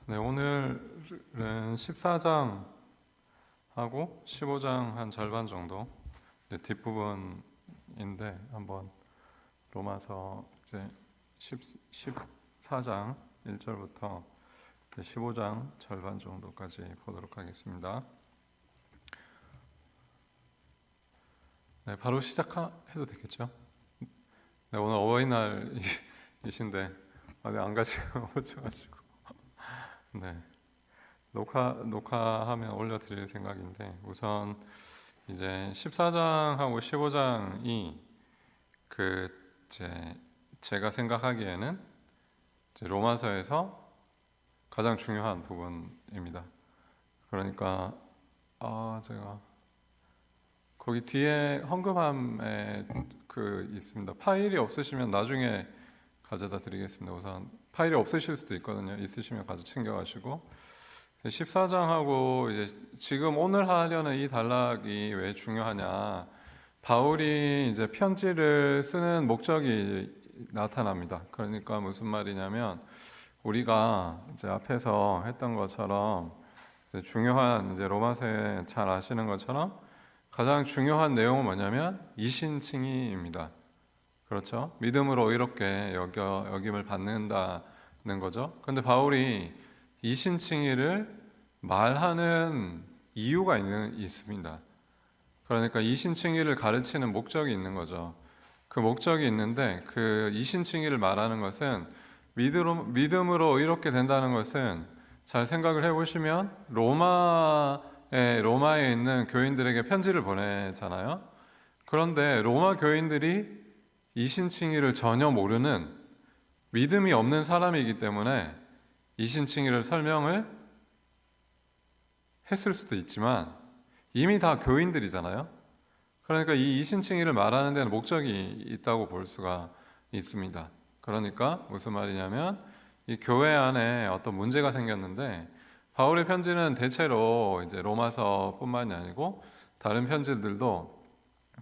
네, 오늘은 14장하고 15장 한 절반 정도 뒷부분인데 한번 로마서 이제 14장 1절부터 15장 절반 정도까지 보도록 하겠습니다. 네, 바로 시작해도 되겠죠? 네, 오늘 어버이날이신데 안 가시고 오셔가지고 네, 녹화하면 올려드릴 생각인데 우선 이제 14장하고 15장이 제가 생각하기에는 이제 로마서에서 가장 중요한 부분입니다. 그러니까 제가 거기 뒤에 헌금함에 있습니다. 파일이 없으시면 나중에 가져다 드리겠습니다. 우선 파일이 없으실 수도 있거든요. 있으시면 가서 챙겨가시고 14장하고 이제 지금 오늘 하려는 이 단락이 왜 중요하냐? 바울이 이제 편지를 쓰는 목적이 나타납니다. 그러니까 무슨 말이냐면 우리가 이제 앞에서 했던 것처럼 이제 중요한 이제 로마서에 잘 아시는 것처럼 가장 중요한 내용은 뭐냐면 이신칭의입니다. 그렇죠? 믿음으로 의롭게 여김을 받는다는 거죠. 그런데 바울이 이신칭의를 말하는 이유가 있습니다. 그러니까 이신칭의를 가르치는 목적이 있는 거죠. 그 목적이 있는데 그 이신칭의를 말하는 것은 믿음으로 의롭게 된다는 것은 잘 생각을 해보시면 로마에 있는 교인들에게 편지를 보내잖아요. 그런데 로마 교인들이 이신칭의를 전혀 모르는 믿음이 없는 사람이기 때문에 이신칭의를 설명을 했을 수도 있지만 이미 다 교인들이잖아요. 그러니까 이 이신칭의를 말하는 데는 목적이 있다고 볼 수가 있습니다. 그러니까 무슨 말이냐면 이 교회 안에 어떤 문제가 생겼는데 바울의 편지는 대체로 이제 로마서뿐만이 아니고 다른 편지들도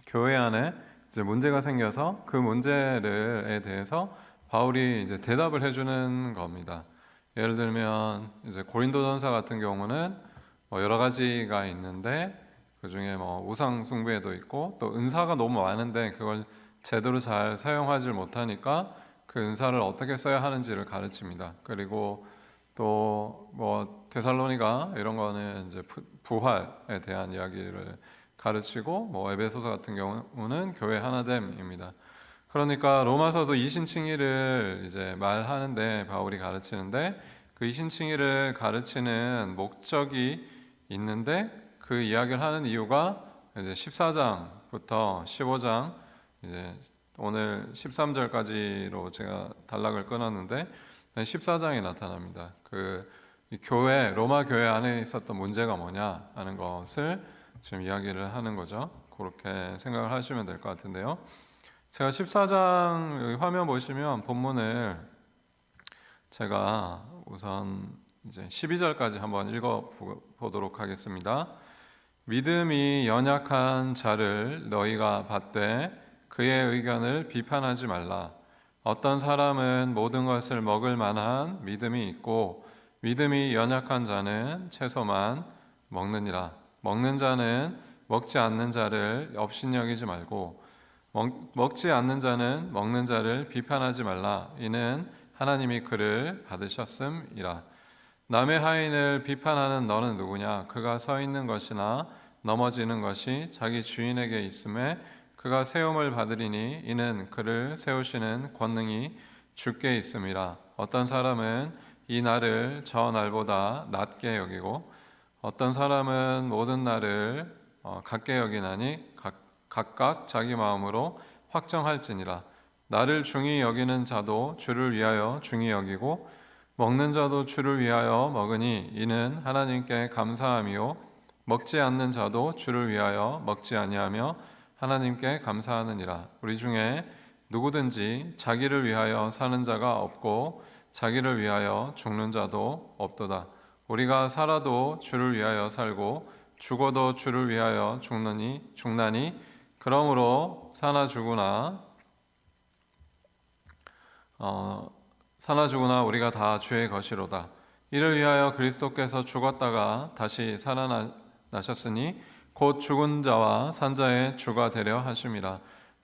교회 안에 이제 문제가 생겨서 그 문제에 대해서 바울이 이제 대답을 해주는 겁니다. 예를 들면 이제 고린도전서 같은 경우는 여러 가지가 있는데 그 중에 우상 숭배도 있고 또 은사가 너무 많은데 그걸 제대로 잘 사용하지 못하니까 그 은사를 어떻게 써야 하는지를 가르칩니다. 그리고 또 데살로니가 이런 거는 이제 부활에 대한 이야기를 가르치고 에베소서 같은 경우는 교회 하나됨입니다. 그러니까 로마서도 이신칭의를 이제 말하는데 바울이 가르치는데 그 이신칭의를 가르치는 목적이 있는데 그 이야기를 하는 이유가 이제 14장부터 15장 이제 오늘 13절까지로 제가 단락을 끊었는데 14장에 나타납니다. 로마 교회 안에 있었던 문제가 뭐냐 하는 것을 지금 이야기를 하는 거죠. 그렇게 생각을 하시면 될 것 같은데요. 제가 14장 여기 화면 보시면 본문을 제가 우선 이제 12절까지 한번 읽어 보도록 하겠습니다. 믿음이 연약한 자를 너희가 받되 그의 의견을 비판하지 말라. 어떤 사람은 모든 것을 먹을 만한 믿음이 있고 믿음이 연약한 자는 채소만 먹느니라. 먹는 자는 먹지 않는 자를 업신여기지 말고 먹지 않는 자는 먹는 자를 비판하지 말라. 이는 하나님이 그를 받으셨음이라. 남의 하인을 비판하는 너는 누구냐? 그가 서 있는 것이나 넘어지는 것이 자기 주인에게 있음에 그가 세움을 받으리니 이는 그를 세우시는 권능이 주께 있음이라. 어떤 사람은 이 날을 저 날보다 낮게 여기고 어떤 사람은 모든 날을 같게 여기나니 각각 자기 마음으로 확정할지니라. 나를 중히 여기는 자도 주를 위하여 중히 여기고 먹는 자도 주를 위하여 먹으니 이는 하나님께 감사함이요 먹지 않는 자도 주를 위하여 먹지 아니하며 하나님께 감사하느니라. 우리 중에 누구든지 자기를 위하여 사는 자가 없고 자기를 위하여 죽는 자도 없도다. 우리가 살아도 주를 위하여 살고 죽어도 주를 위하여 죽나니 그러므로 사나 죽으나 우리가 다 주의 것이로다. 이를 위하여 그리스도께서 죽었다가 다시 살아나셨으니 곧 죽은 자와 산 자의 주가 되려 하심이라.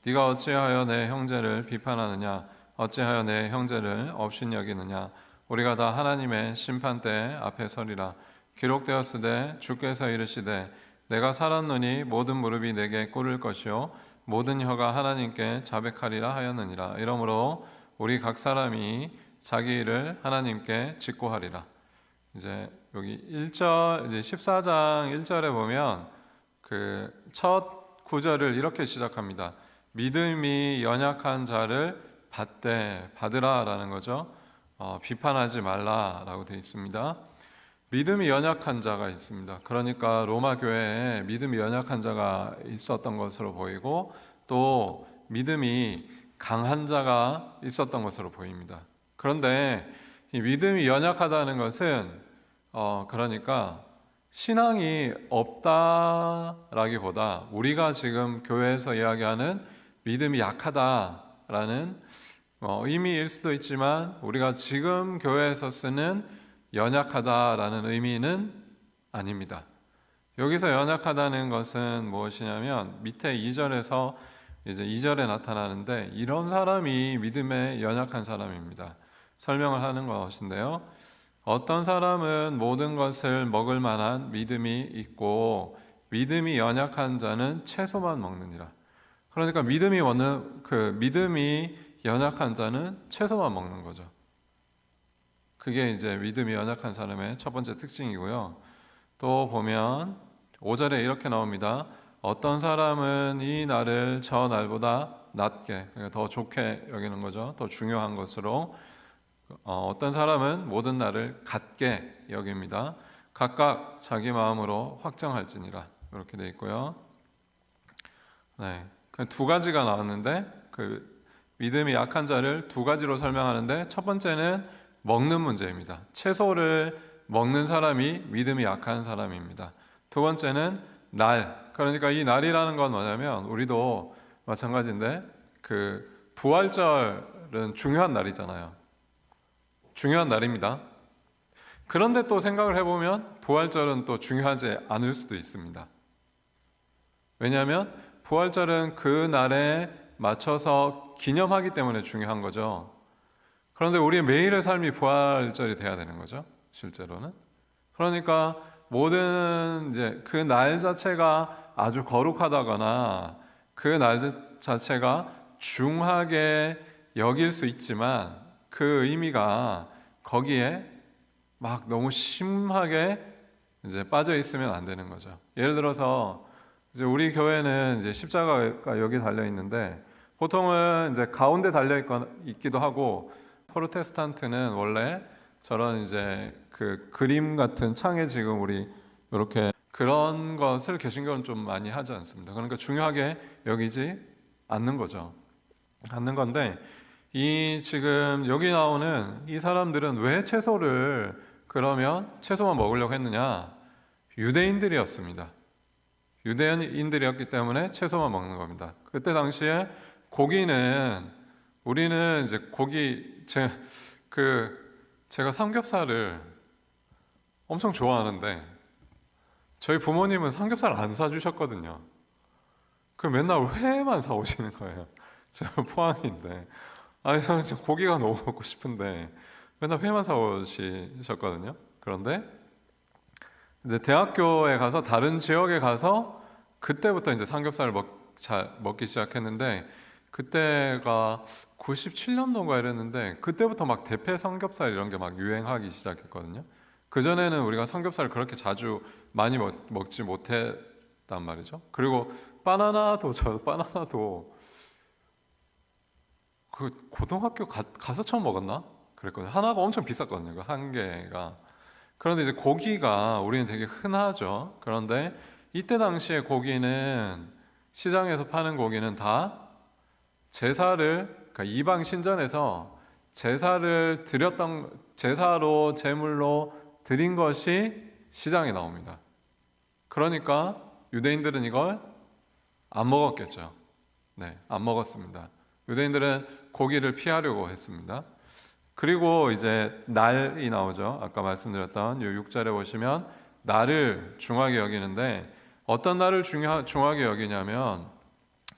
네가 어찌하여 내 형제를 비판하느냐? 어찌하여 내 형제를 업신여기느냐? 우리가 다 하나님의 심판대 앞에 서리라. 기록되었으되 주께서 이르시되 내가 살았노니 모든 무릎이 내게 꿇을 것이요 모든 혀가 하나님께 자백하리라 하였느니라. 이러므로 우리 각 사람이 자기 일을 하나님께 직고하리라. 이제 여기 1절 이제 14장 1절에 보면 그 첫 구절을 이렇게 시작합니다. 믿음이 연약한 자를 받으라라는 거죠. 비판하지 말라라고 되어 있습니다. 믿음이 연약한 자가 있습니다. 그러니까 로마 교회에 믿음이 연약한 자가 있었던 것으로 보이고 또 믿음이 강한 자가 있었던 것으로 보입니다. 그런데 이 믿음이 연약하다는 것은 그러니까 신앙이 없다라기보다 우리가 지금 교회에서 이야기하는 믿음이 약하다라는 의미일 수도 있지만 우리가 지금 교회에서 쓰는 연약하다라는 의미는 아닙니다. 여기서 연약하다는 것은 무엇이냐면 밑에 2절에서 이제 2절에 나타나는데 이런 사람이 믿음에 연약한 사람입니다. 설명을 하는 것인데요. 어떤 사람은 모든 것을 먹을 만한 믿음이 있고 믿음이 연약한 자는 채소만 먹느니라. 그러니까 믿음이 연약한 자는 채소만 먹는 거죠. 그게 이제 믿음이 연약한 사람의 첫 번째 특징이고요. 또 보면 5절에 이렇게 나옵니다. 어떤 사람은 이 날을 저 날보다 낮게, 그러니까 더 좋게 여기는 거죠. 더 중요한 것으로. 어떤 사람은 모든 날을 같게 여깁니다. 각각 자기 마음으로 확정할지니라. 이렇게 되어 있고요. 네, 두 가지가 나왔는데 그 믿음이 약한 자를 두 가지로 설명하는데 첫 번째는 먹는 문제입니다. 채소를 먹는 사람이 믿음이 약한 사람입니다. 두 번째는 날, 그러니까 이 날이라는 건 뭐냐면 우리도 마찬가지인데 그 부활절은 중요한 날이잖아요. 중요한 날입니다. 그런데 또 생각을 해보면 부활절은 또 중요하지 않을 수도 있습니다. 왜냐하면 부활절은 그 날에 맞춰서 기념하기 때문에 중요한 거죠. 그런데 우리의 매일의 삶이 부활절이 돼야 되는 거죠. 실제로는. 그러니까 모든 이제 그 날 자체가 아주 거룩하다거나 그 날 자체가 중하게 여길 수 있지만 그 의미가 거기에 막 너무 심하게 이제 빠져 있으면 안 되는 거죠. 예를 들어서 이제 우리 교회는 이제 십자가가 여기 달려 있는데 보통은 이제 가운데 달려 있기도 하고 프로테스탄트는 원래 저런 이제 그 그림 같은 창에 지금 우리 이렇게 그런 것을 개신교는 좀 많이 하지 않습니다. 그러니까 중요하게 여기지 않는 거죠. 않는 건데 이 지금 여기 나오는 이 사람들은 왜 채소를 그러면 채소만 먹으려고 했느냐? 유대인들이었습니다. 유대인들이었기 때문에 채소만 먹는 겁니다. 그때 당시에 고기는 우리는 이제 제가 삼겹살을 엄청 좋아하는데 저희 부모님은 삼겹살 안 사주셨거든요. 그 맨날 회만 사오시는 거예요. 제가 포항인데 아니 저는 진짜 고기가 너무 먹고 싶은데 맨날 회만 사오시셨거든요. 그런데 이제 대학교에 가서 다른 지역에 가서 그때부터 이제 삼겹살을 먹기 시작했는데 그때가 97년도인가 이랬는데 그때부터 막 대패 삼겹살 이런 게 막 유행하기 시작했거든요. 그전에는 우리가 삼겹살을 그렇게 자주 많이 먹지 못했단 말이죠. 그리고 바나나도 그 고등학교 가서 처음 먹었나? 그랬거든요. 하나가 엄청 비쌌거든요. 그 한 개가. 그런데 이제 고기가 우리는 되게 흔하죠. 그런데 이때 당시에 고기는 시장에서 파는 고기는 다 그러니까 이방 신전에서 제사로 제물로 드린 것이 시장에 나옵니다. 그러니까 유대인들은 이걸 안 먹었겠죠. 네, 안 먹었습니다. 유대인들은 고기를 피하려고 했습니다. 그리고 이제 날이 나오죠. 아까 말씀드렸던 이 6절에 보시면 날을 중하게 여기는데 어떤 날을 중하게 여기냐면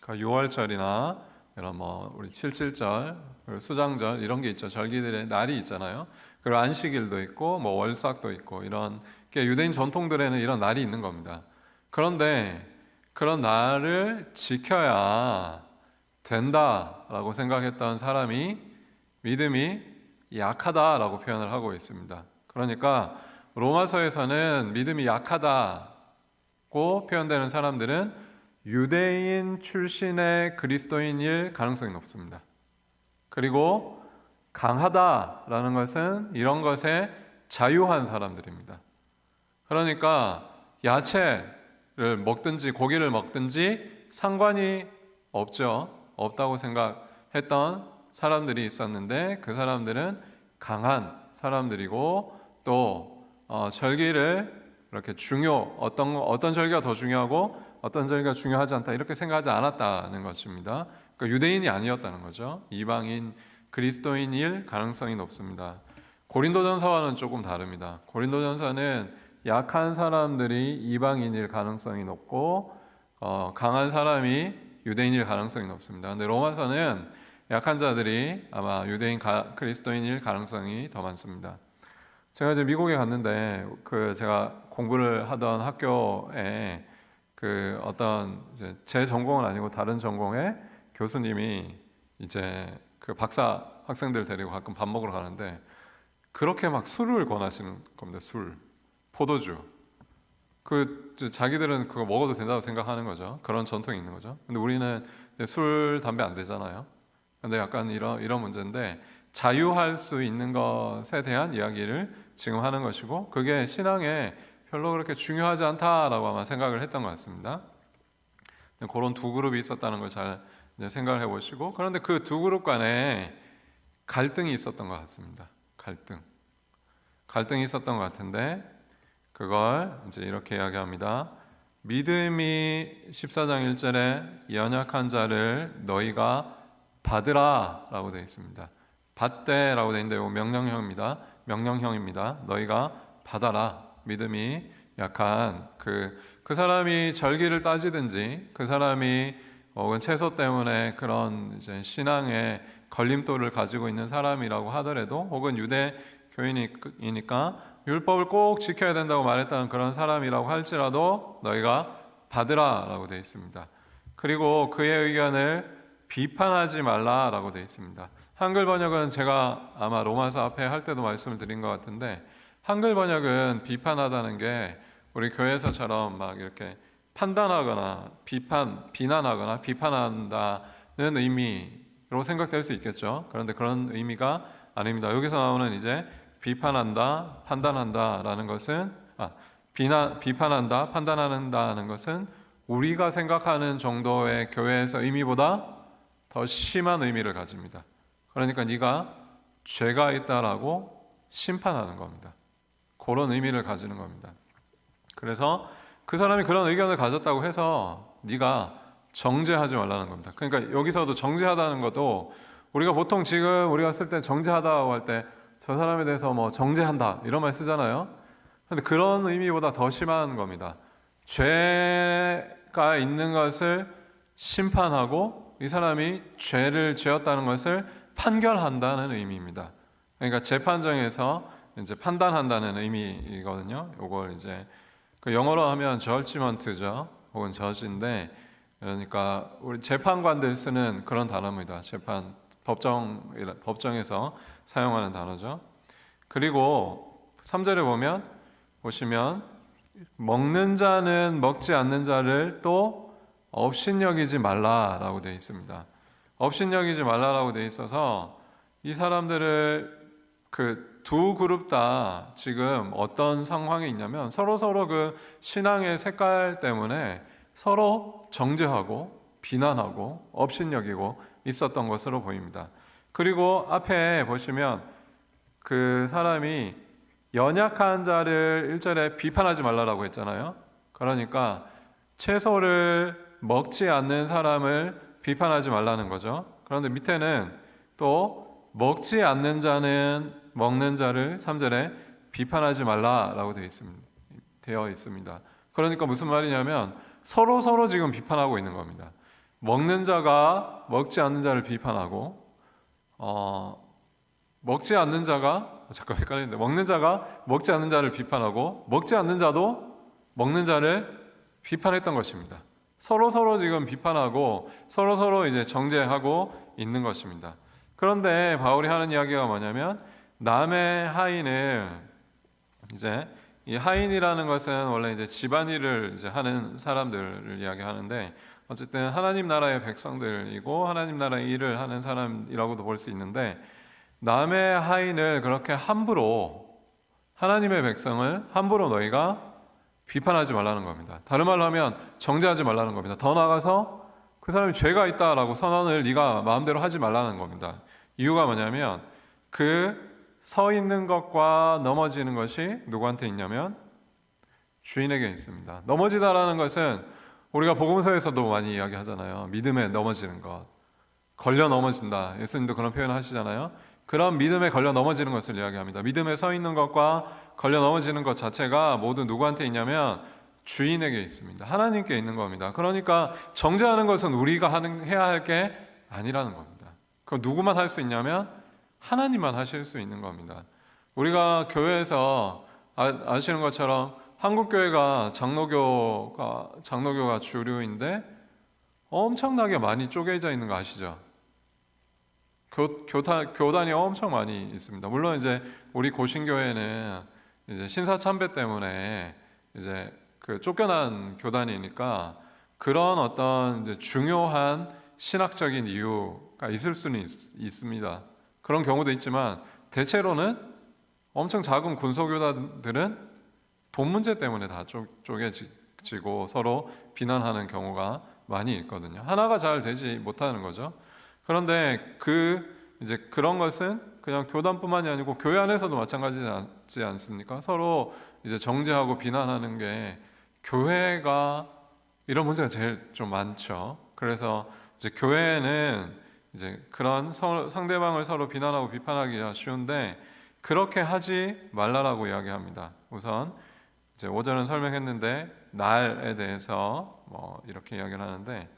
6월절이나 이런 우리 77절, 그리고 수장절 이런 게 있죠. 절기들의 날이 있잖아요. 그리고 안식일도 있고 월삭도 있고 이런 유대인 전통들에는 이런 날이 있는 겁니다. 그런데 그런 날을 지켜야 된다라고 생각했던 사람이 믿음이 약하다라고 표현을 하고 있습니다. 그러니까 로마서에서는 믿음이 약하다고 표현되는 사람들은 유대인 출신의 그리스도인일 가능성이 높습니다. 그리고 강하다라는 것은 이런 것에 자유한 사람들입니다. 그러니까 야채를 먹든지 고기를 먹든지 상관이 없다고 생각했던 사람들이 있었는데 그 사람들은 강한 사람들이고 또 절기를 이렇게 어떤 절기가 더 중요하고 어떤 절기가 중요하지 않다 이렇게 생각하지 않았다는 것입니다. 그러니까 유대인이 아니었다는 거죠. 이방인 그리스도인일 가능성이 높습니다. 고린도전서와는 조금 다릅니다. 고린도전서는 약한 사람들이 이방인일 가능성이 높고 강한 사람이 유대인일 가능성이 높습니다. 근데 로마서는 약한 자들이 아마 유대인 그리스도인일 가능성이 더 많습니다. 제가 이제 미국에 갔는데 제가 공부를 하던 학교에 어떤 이제 제 전공은 아니고 다른 전공의 교수님이 이제 박사 학생들 데리고 가끔 밥 먹으러 가는데 그렇게 막 술을 권하시는 겁니다. 포도주. 자기들은 그거 먹어도 된다고 생각하는 거죠. 그런 전통이 있는 거죠. 근데 우리는 술, 담배 안 되잖아요. 근데 약간 이런 문제인데 자유할 수 있는 것에 대한 이야기를 지금 하는 것이고 그게 신앙에 별로 그렇게 중요하지 않다라고 아마 생각을 했던 것 같습니다. 그런 두 그룹이 있었다는 걸 잘 생각을 해보시고 그런데 그 두 그룹 간에 갈등이 있었던 것 같습니다. 갈등이 있었던 것 같은데 그걸 이제 이렇게 이야기합니다. 믿음이 14장 1절에 연약한 자를 너희가 받으라 라고 되어 있습니다. 받되 라고 되어 있는데 이거 명령형입니다. 너희가 받아라. 믿음이 약한 그 사람이 절기를 따지든지 그 사람이 혹은 채소 때문에 그런 이제 신앙의 걸림돌을 가지고 있는 사람이라고 하더라도 혹은 유대교인이니까 율법을 꼭 지켜야 된다고 말했던 그런 사람이라고 할지라도 너희가 받으라 라고 되어 있습니다. 그리고 그의 의견을 비판하지 말라라고 되어 있습니다. 한글 번역은 제가 아마 로마서 앞에 할 때도 말씀을 드린 것 같은데 한글 번역은 비판하다는 게 우리 교회에서처럼 막 이렇게 판단하거나 비난하거나 비판한다는 의미로 생각될 수 있겠죠. 그런데 그런 의미가 아닙니다. 여기서 나오는 이제 비판한다, 판단한다라는 것은 비판한다, 판단한다는 것은 우리가 생각하는 정도의 교회에서 의미보다 더 심한 의미를 가집니다. 그러니까 네가 죄가 있다라고 심판하는 겁니다. 그런 의미를 가지는 겁니다. 그래서 그 사람이 그런 의견을 가졌다고 해서 네가 정죄하지 말라는 겁니다. 그러니까 여기서도 정죄하다는 것도 우리가 보통 지금 우리가 쓸 때 정죄하다고 할 때 저 사람에 대해서 정죄한다 이런 말 쓰잖아요. 그런데 그런 의미보다 더 심한 겁니다. 죄가 있는 것을 심판하고 이 사람이 죄를 지었다는 것을 판결한다는 의미입니다. 그러니까 재판정에서 이제 판단한다는 의미이거든요. 이걸 이제 영어로 하면 judgment죠, 혹은 judge인데, 그러니까 우리 재판관들 쓰는 그런 단어입니다. 법정에서 사용하는 단어죠. 그리고 3절에 보시면 먹는 자는 먹지 않는 자를 또 업신여기지 말라라고 되어 있습니다. 업신여기지 말라라고 되어 있어서 이 사람들을 두 그룹 다 지금 어떤 상황에 있냐면 서로 그 신앙의 색깔 때문에 서로 정죄하고 비난하고 업신여기고 있었던 것으로 보입니다. 그리고 앞에 보시면 그 사람이 연약한 자를 1절에 비판하지 말라라고 했잖아요. 그러니까 채소를 먹지 않는 사람을 비판하지 말라는 거죠. 그런데 밑에는 또 먹지 않는 자는 먹는 자를 3절에 비판하지 말라라고 되어 있습니다. 그러니까 무슨 말이냐면 서로 지금 비판하고 있는 겁니다. 먹는 자가 먹지 않는 자를 비판하고 먹지 않는 자가 잠깐 헷갈리는데 먹는 자가 먹지 않는 자를 비판하고 먹지 않는 자도 먹는 자를 비판했던 것입니다. 서로 지금 비판하고 서로 이제 정죄하고 있는 것입니다. 그런데 바울이 하는 이야기가 뭐냐면 남의 하인을 이제 이 하인이라는 것은 원래 이제 집안일을 이제 하는 사람들을 이야기하는데 어쨌든 하나님 나라의 백성들이고 하나님 나라의 일을 하는 사람이라고도 볼 수 있는데 남의 하인을 그렇게 함부로 하나님의 백성을 함부로 너희가 비판하지 말라는 겁니다. 다른 말로 하면 정죄하지 말라는 겁니다. 더 나아가서 그 사람이 죄가 있다라고 선언을 네가 마음대로 하지 말라는 겁니다. 이유가 뭐냐면 그 서 있는 것과 넘어지는 것이 누구한테 있냐면 주인에게 있습니다. 넘어지다라는 것은 우리가 복음서에서도 많이 이야기하잖아요. 믿음에 넘어지는 것, 걸려 넘어진다. 예수님도 그런 표현을 하시잖아요. 그런 믿음에 걸려 넘어지는 것을 이야기합니다. 믿음에 서 있는 것과 걸려 넘어지는 것 자체가 모두 누구한테 있냐면 주인에게 있습니다. 하나님께 있는 겁니다. 그러니까 정죄하는 것은 우리가 해야 할 게 아니라는 겁니다. 그럼 누구만 할 수 있냐면 하나님만 하실 수 있는 겁니다. 우리가 교회에서 아시는 것처럼 한국교회가 장로교가 주류인데 엄청나게 많이 쪼개져 있는 거 아시죠? 교단이 엄청 많이 있습니다. 물론 이제 우리 고신교회는 이제 신사참배 때문에 이제 그 쫓겨난 교단이니까 그런 어떤 이제 중요한 신학적인 이유가 있을 수는 있습니다. 그런 경우도 있지만 대체로는 엄청 작은 군소교단들은 돈 문제 때문에 다 쪼개지고 서로 비난하는 경우가 많이 있거든요. 하나가 잘 되지 못하는 거죠. 그런데 이제 그런 것은 그냥 교단뿐만이 아니고 교회 안에서도 마찬가지지 않습니까? 서로 이제 정죄하고 비난하는 게 교회가 이런 문제가 제일 좀 많죠. 그래서 이제 교회는 이제 그런 상대방을 서로 비난하고 비판하기가 쉬운데 그렇게 하지 말라라고 이야기합니다. 우선 이제 오전은 설명했는데 날에 대해서 이렇게 이야기를 하는데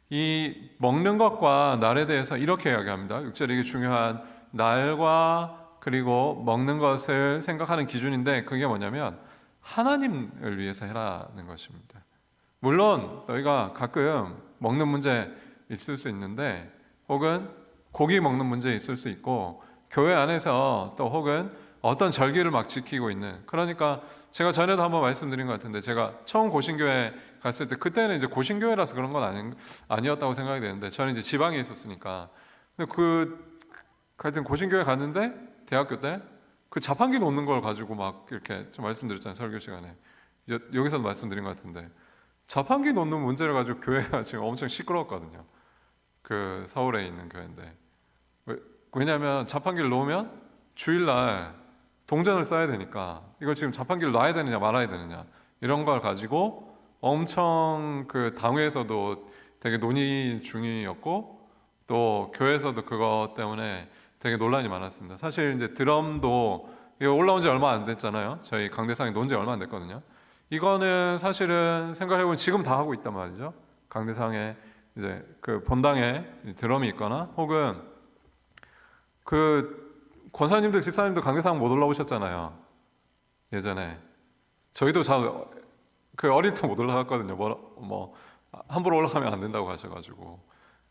이 먹는 것과 날에 대해서 이렇게 이야기합니다. 6절에 이게 중요한 날과 그리고 먹는 것을 생각하는 기준인데 그게 뭐냐면 하나님을 위해서 해라는 것입니다. 물론 너희가 가끔 먹는 문제 있을 수 있는데 혹은 고기 먹는 문제 있을 수 있고 교회 안에서 또 혹은 어떤 절기를 막 지키고 있는 그러니까 제가 전에도 한번 말씀드린 것 같은데 제가 처음 고신교회 갔을 때 그때는 이제 고신교회라서 그런 건 아니었다고 생각이 되는데 저는 이제 지방에 있었으니까 하여튼 고신교회 갔는데 대학교 때 그 자판기 놓는 걸 가지고 막 이렇게 좀 말씀드렸잖아요 설교 시간에 여기서도 말씀드린 것 같은데 자판기 놓는 문제를 가지고 교회가 지금 엄청 시끄러웠거든요. 그 서울에 있는 교회인데 왜냐하면 자판기를 놓으면 주일날 동전을 써야 되니까 이걸 지금 자판기를 놔야 되느냐 말아야 되느냐 이런 걸 가지고 엄청 그 당회에서도 되게 논의 중이었고 또 교회에서도 그것 때문에 되게 논란이 많았습니다. 사실 이제 드럼도 이거 올라온 지 얼마 안 됐잖아요. 저희 강대상에 논 지 얼마 안 됐거든요. 이거는 사실은 생각해보면 지금 다 하고 있단 말이죠. 강대상에 이제 그 본당에 드럼이 있거나 혹은 그 권사님들 집사님들 강대상 못 올라오셨잖아요. 예전에 저희도 그 어릴 때 못 올라갔거든요. 함부로 올라가면 안 된다고 하셔가지고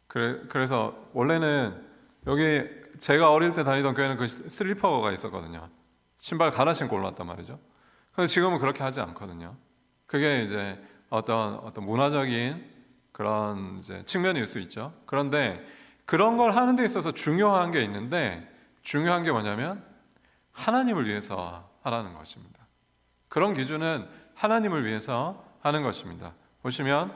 그래서 원래는 여기 제가 어릴 때 다니던 교회는 그 슬리퍼가 있었거든요. 신발 갈아 신고 올라왔단 말이죠. 근데 지금은 그렇게 하지 않거든요. 그게 이제 어떤 문화적인 그런 이제 측면일 수 있죠. 그런데 그런 걸 하는 데 있어서 중요한 게 있는데 중요한 게 뭐냐면 하나님을 위해서 하라는 것입니다. 그런 기준은 하나님을 위해서 하는 것입니다. 보시면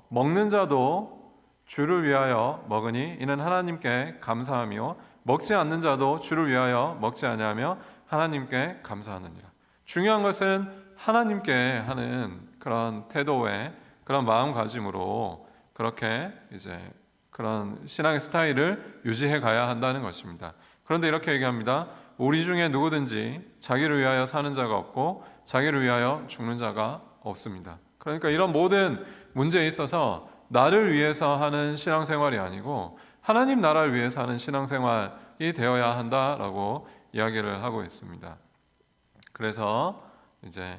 먹는 자도 주를 위하여 먹으니 이는 하나님께 감사하며 먹지 않는 자도 주를 위하여 먹지 아니하며 하나님께 감사하느니라. 중요한 것은 하나님께 하는 그런 태도의 그런 마음가짐으로 그렇게 이제 그런 신앙의 스타일을 유지해 가야 한다는 것입니다. 그런데 이렇게 얘기합니다. 우리 중에 누구든지 자기를 위하여 사는 자가 없고 자기를 위하여 죽는 자가 없습니다. 그러니까 이런 모든 문제에 있어서 나를 위해서 하는 신앙생활이 아니고 하나님 나라를 위해서 하는 신앙생활이 되어야 한다라고 이야기를 하고 있습니다. 그래서 이제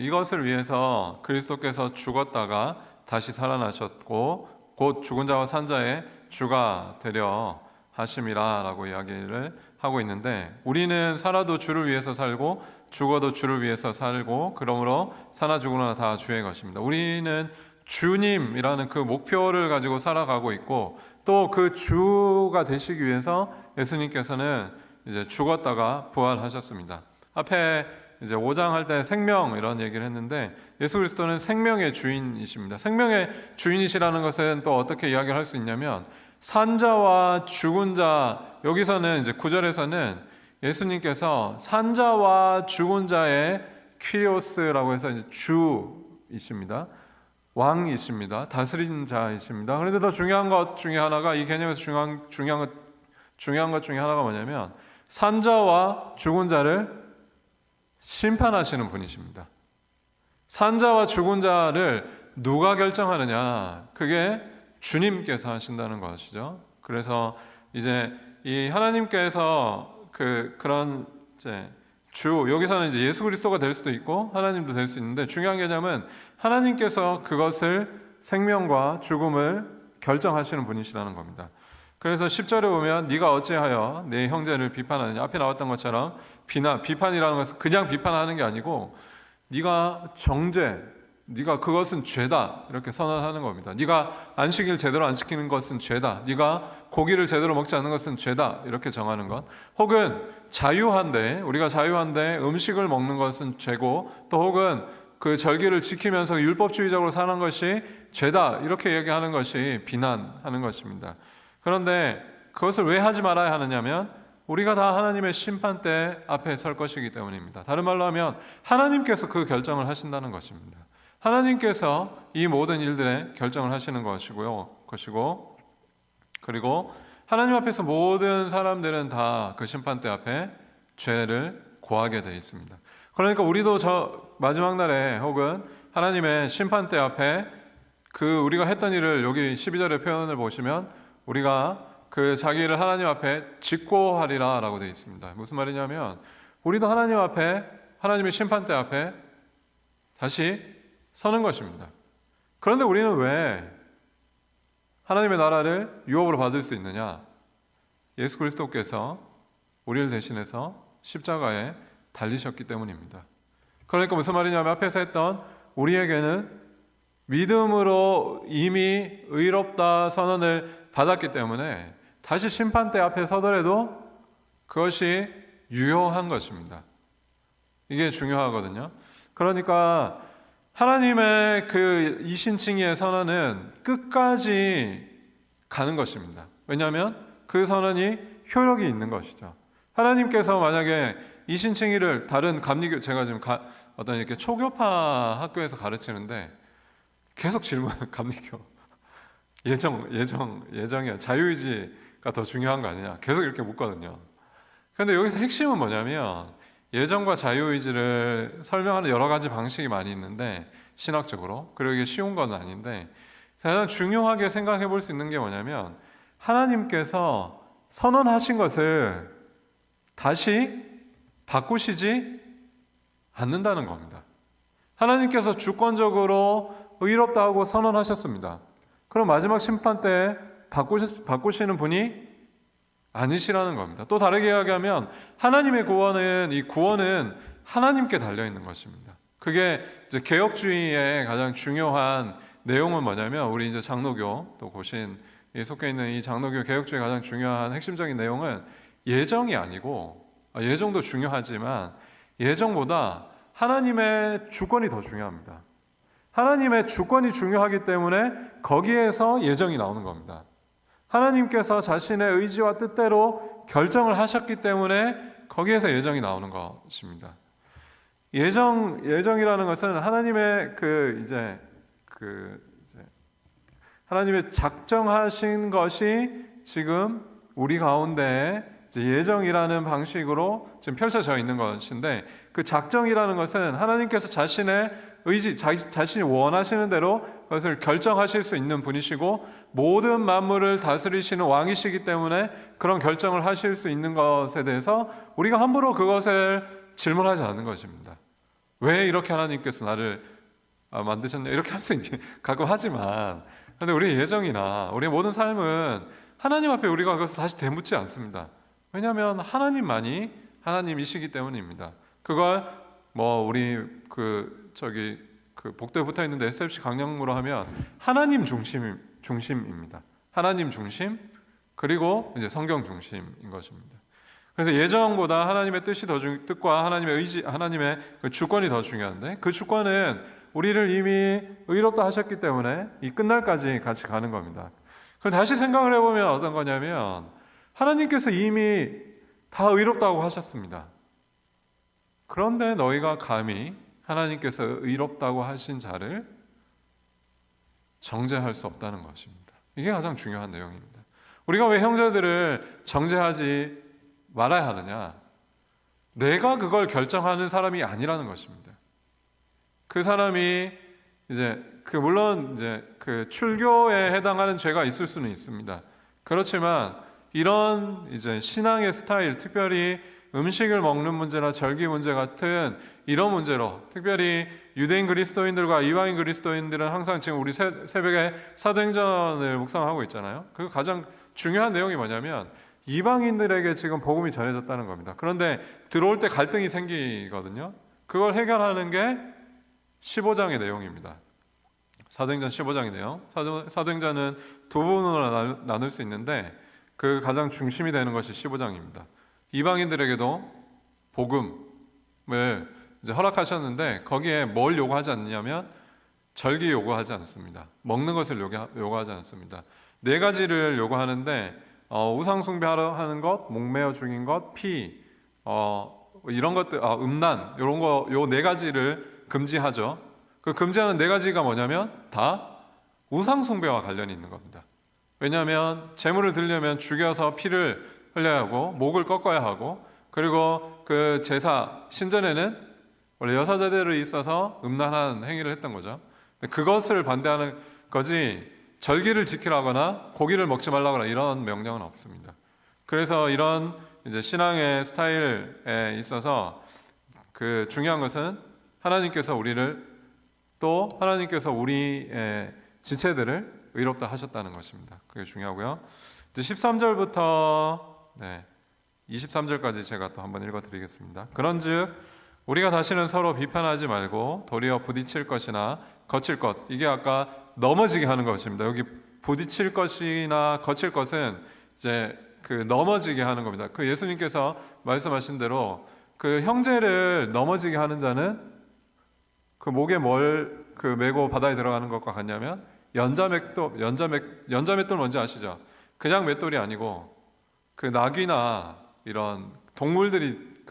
이것을 위해서 그리스도께서 죽었다가 다시 살아나셨고 곧 죽은 자와 산 자의 주가 되려 하심이라 라고 이야기를 하고 있는데, 우리는 살아도 주를 위해서 살고 죽어도 주를 위해서 살고 그러므로 사나 죽으나 다 주의 것입니다. 우리는 주님이라는 그 목표를 가지고 살아가고 있고 또 그 주가 되시기 위해서 예수님께서는 이제 죽었다가 부활하셨습니다. 앞에 이제 5장 할 때 생명 이런 얘기를 했는데 예수 그리스도는 생명의 주인이십니다. 생명의 주인이시라는 것은 또 어떻게 이야기를 할 수 있냐면 산자와 죽은 자, 여기서는 이제 9절에서는 예수님께서 산자와 죽은 자의 퀴리오스라고 해서 이제 주이십니다. 왕이십니다. 다스린 자이십니다. 그런데 더 중요한 것 중에 하나가, 이 개념에서 중요한 것 중에 하나가 뭐냐면 산자와 죽은 자를 심판하시는 분이십니다. 산자와 죽은 자를 누가 결정하느냐? 그게 주님께서 하신다는 것이죠. 그래서 이제 이 하나님께서 그런 이제 여기서는 이제 예수 그리스도가 될 수도 있고 하나님도 될 수 있는데, 중요한 개념은 하나님께서 그것을 생명과 죽음을 결정하시는 분이시라는 겁니다. 그래서 10절에 보면 네가 어찌하여 내 형제를 비판하느냐, 앞에 나왔던 것처럼 비판이라는 것은 그냥 비판하는 게 아니고 네가 네가 그것은 죄다 이렇게 선언하는 겁니다. 네가 안식일 제대로 안 지키는 것은 죄다, 네가 고기를 제대로 먹지 않는 것은 죄다 이렇게 정하는 것, 혹은 우리가 자유한데 음식을 먹는 것은 죄고, 또 혹은 그 절기를 지키면서 율법주의적으로 사는 것이 죄다 이렇게 얘기하는 것이 비난하는 것입니다. 그런데 그것을 왜 하지 말아야 하느냐면 우리가 다 하나님의 심판대 앞에 설 것이기 때문입니다. 다른 말로 하면 하나님께서 그 결정을 하신다는 것입니다. 하나님께서 이 모든 일들의 결정을 하시는 것이고, 그리고 하나님 앞에서 모든 사람들은 다 그 심판대 앞에 죄를 고하게 되어 있습니다. 그러니까 우리도 저 마지막 날에 혹은 하나님의 심판대 앞에 우리가 했던 일을, 여기 12절의 표현을 보시면 우리가 그 자기를 하나님 앞에 직고하리라 라고 되어 있습니다. 무슨 말이냐면 우리도 하나님 앞에, 하나님의 심판대 앞에 다시 서는 것입니다. 그런데 우리는 왜 하나님의 나라를 유업으로 받을 수 있느냐? 예수 그리스도께서 우리를 대신해서 십자가에 달리셨기 때문입니다. 그러니까 무슨 말이냐면 앞에서 했던 우리에게는 믿음으로 이미 의롭다 선언을 받았기 때문에 다시 심판대 앞에 서더라도 그것이 유효한 것입니다. 이게 중요하거든요. 그러니까 하나님의 그 이신칭의의 선언은 끝까지 가는 것입니다. 왜냐하면 그 선언이 효력이 있는 것이죠. 하나님께서 만약에 이신칭의를 다른 감리교, 제가 지금 어떤 이렇게 초교파 학교에서 가르치는데 계속 감리교 예정이야, 자유의지가 더 중요한 거 아니냐 계속 이렇게 묻거든요. 그런데 여기서 핵심은 뭐냐면 예정과 자유의지를 설명하는 여러 가지 방식이 많이 있는데 신학적으로, 그리고 이게 쉬운 건 아닌데 가장 중요하게 생각해 볼 수 있는 게 뭐냐면 하나님께서 선언하신 것을 다시 바꾸시지 않는다는 겁니다. 하나님께서 주권적으로 의롭다고 선언하셨습니다. 그럼 마지막 심판 때 바꾸시는 분이 아니시라는 겁니다. 또 다르게 이야기하면 하나님의 이 구원은 하나님께 달려 있는 것입니다. 그게 이제 개혁주의의 가장 중요한 내용은 뭐냐면, 우리 이제 장로교 또 고신에 속해 있는 이 장로교 개혁주의의 가장 중요한 핵심적인 내용은 예정이 아니고, 예정도 중요하지만 예정보다 하나님의 주권이 더 중요합니다. 하나님의 주권이 중요하기 때문에 거기에서 예정이 나오는 겁니다. 하나님께서 자신의 의지와 뜻대로 결정을 하셨기 때문에 거기에서 예정이 나오는 것입니다. 예정이라는 것은 하나님의 하나님의 작정하신 것이 지금 우리 가운데 예정이라는 방식으로 지금 펼쳐져 있는 것인데, 그 작정이라는 것은 하나님께서 자신의 의지, 자신이 원하시는 대로 그것을 결정하실 수 있는 분이시고 모든 만물을 다스리시는 왕이시기 때문에 그런 결정을 하실 수 있는 것에 대해서 우리가 함부로 그것을 질문하지 않는 것입니다. 왜 이렇게 하나님께서 나를 만드셨냐, 이렇게 할 수 있는 가끔 하지만, 그런데 우리의 예정이나 우리의 모든 삶은 하나님 앞에 우리가 그것을 다시 되묻지 않습니다. 왜냐하면 하나님만이 하나님이시기 때문입니다. 그걸 우리 복도에 붙어 있는데 SFC 강령으로 하면 하나님 중심입니다. 하나님 중심, 그리고 이제 성경 중심인 것입니다. 그래서 예정보다 하나님의 뜻과 하나님의 의지, 하나님의 그 주권이 더 중요한데, 그 주권은 우리를 이미 의롭다 하셨기 때문에 이 끝날까지 같이 가는 겁니다. 그럼 다시 생각을 해보면 어떤 거냐면, 하나님께서 이미 다 의롭다고 하셨습니다. 그런데 너희가 감히 하나님께서 의롭다고 하신 자를 정죄할 수 없다는 것입니다. 이게 가장 중요한 내용입니다. 우리가 왜 형제들을 정죄하지 말아야 하느냐? 내가 그걸 결정하는 사람이 아니라는 것입니다. 그 사람이 물론 출교에 해당하는 죄가 있을 수는 있습니다. 그렇지만 이런 신앙의 스타일, 특별히 음식을 먹는 문제나 절기 문제 같은 이런 문제로, 특별히 유대인 그리스도인들과 이방인 그리스도인들은 항상 지금 우리 새벽에 사도행전을 묵상하고 있잖아요. 그 가장 중요한 내용이 뭐냐면 이방인들에게 지금 복음이 전해졌다는 겁니다. 그런데 들어올 때 갈등이 생기거든요. 그걸 해결하는 게 15장의 내용입니다. 사도행전 15장의 내용. 사도행전은 두 부분으로 나눌 수 있는데 그 가장 중심이 되는 것이 15장입니다. 이방인들에게도 복음을 허락하셨는데 거기에 뭘 요구하지 않느냐면 절기 요구하지 않습니다. 먹는 것을 요구하지 않습니다. 네 가지를 요구하는데 우상 숭배하는 것, 목매어 죽인 것, 피, 이런 것들, 음란, 이런 거, 요 네 가지를 금지하죠. 그 금지하는 네 가지가 뭐냐면 다 우상 숭배와 관련이 있는 겁니다. 왜냐하면 제물을 드리려면 죽여서 피를 흘려야 하고 목을 꺾어야 하고, 그리고 그 제사 신전에는 원래 여사제들이 있어서 음란한 행위를 했던 거죠. 그것을 반대하는 거지 절기를 지키라거나 고기를 먹지 말라거나 이런 명령은 없습니다. 그래서 이런 신앙의 스타일에 있어서 그 중요한 것은 하나님께서 우리의 지체들을 의롭다 하셨다는 것입니다. 그게 중요하고요. 13절부터 23절까지 제가 또 한번 읽어드리겠습니다. 그런즉 우리가 다시는 서로 비판하지 말고 도리어 부딪힐 것이나 거칠 것, 이게 아까 넘어지게 하는 것입니다. 여기 부딪힐 것이나 거칠 것은 넘어지게 하는 겁니다. 그 예수님께서 말씀하신 대로 그 형제를 넘어지게 하는 자는 그 목에 뭘 메고 바다에 들어가는 것과 같냐면 연자맷돌 뭔지 아시죠? 그냥 맷돌이 아니고 그 나귀나 이런 동물들이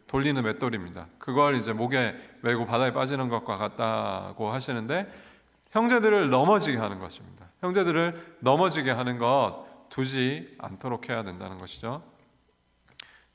돌리는 맷돌입니다. 그걸 목에 메고 바다에 빠지는 것과 같다고 하시는데, 형제들을 넘어지게 하는 것입니다. 형제들을 넘어지게 하는 것 두지 않도록 해야 된다는 것이죠.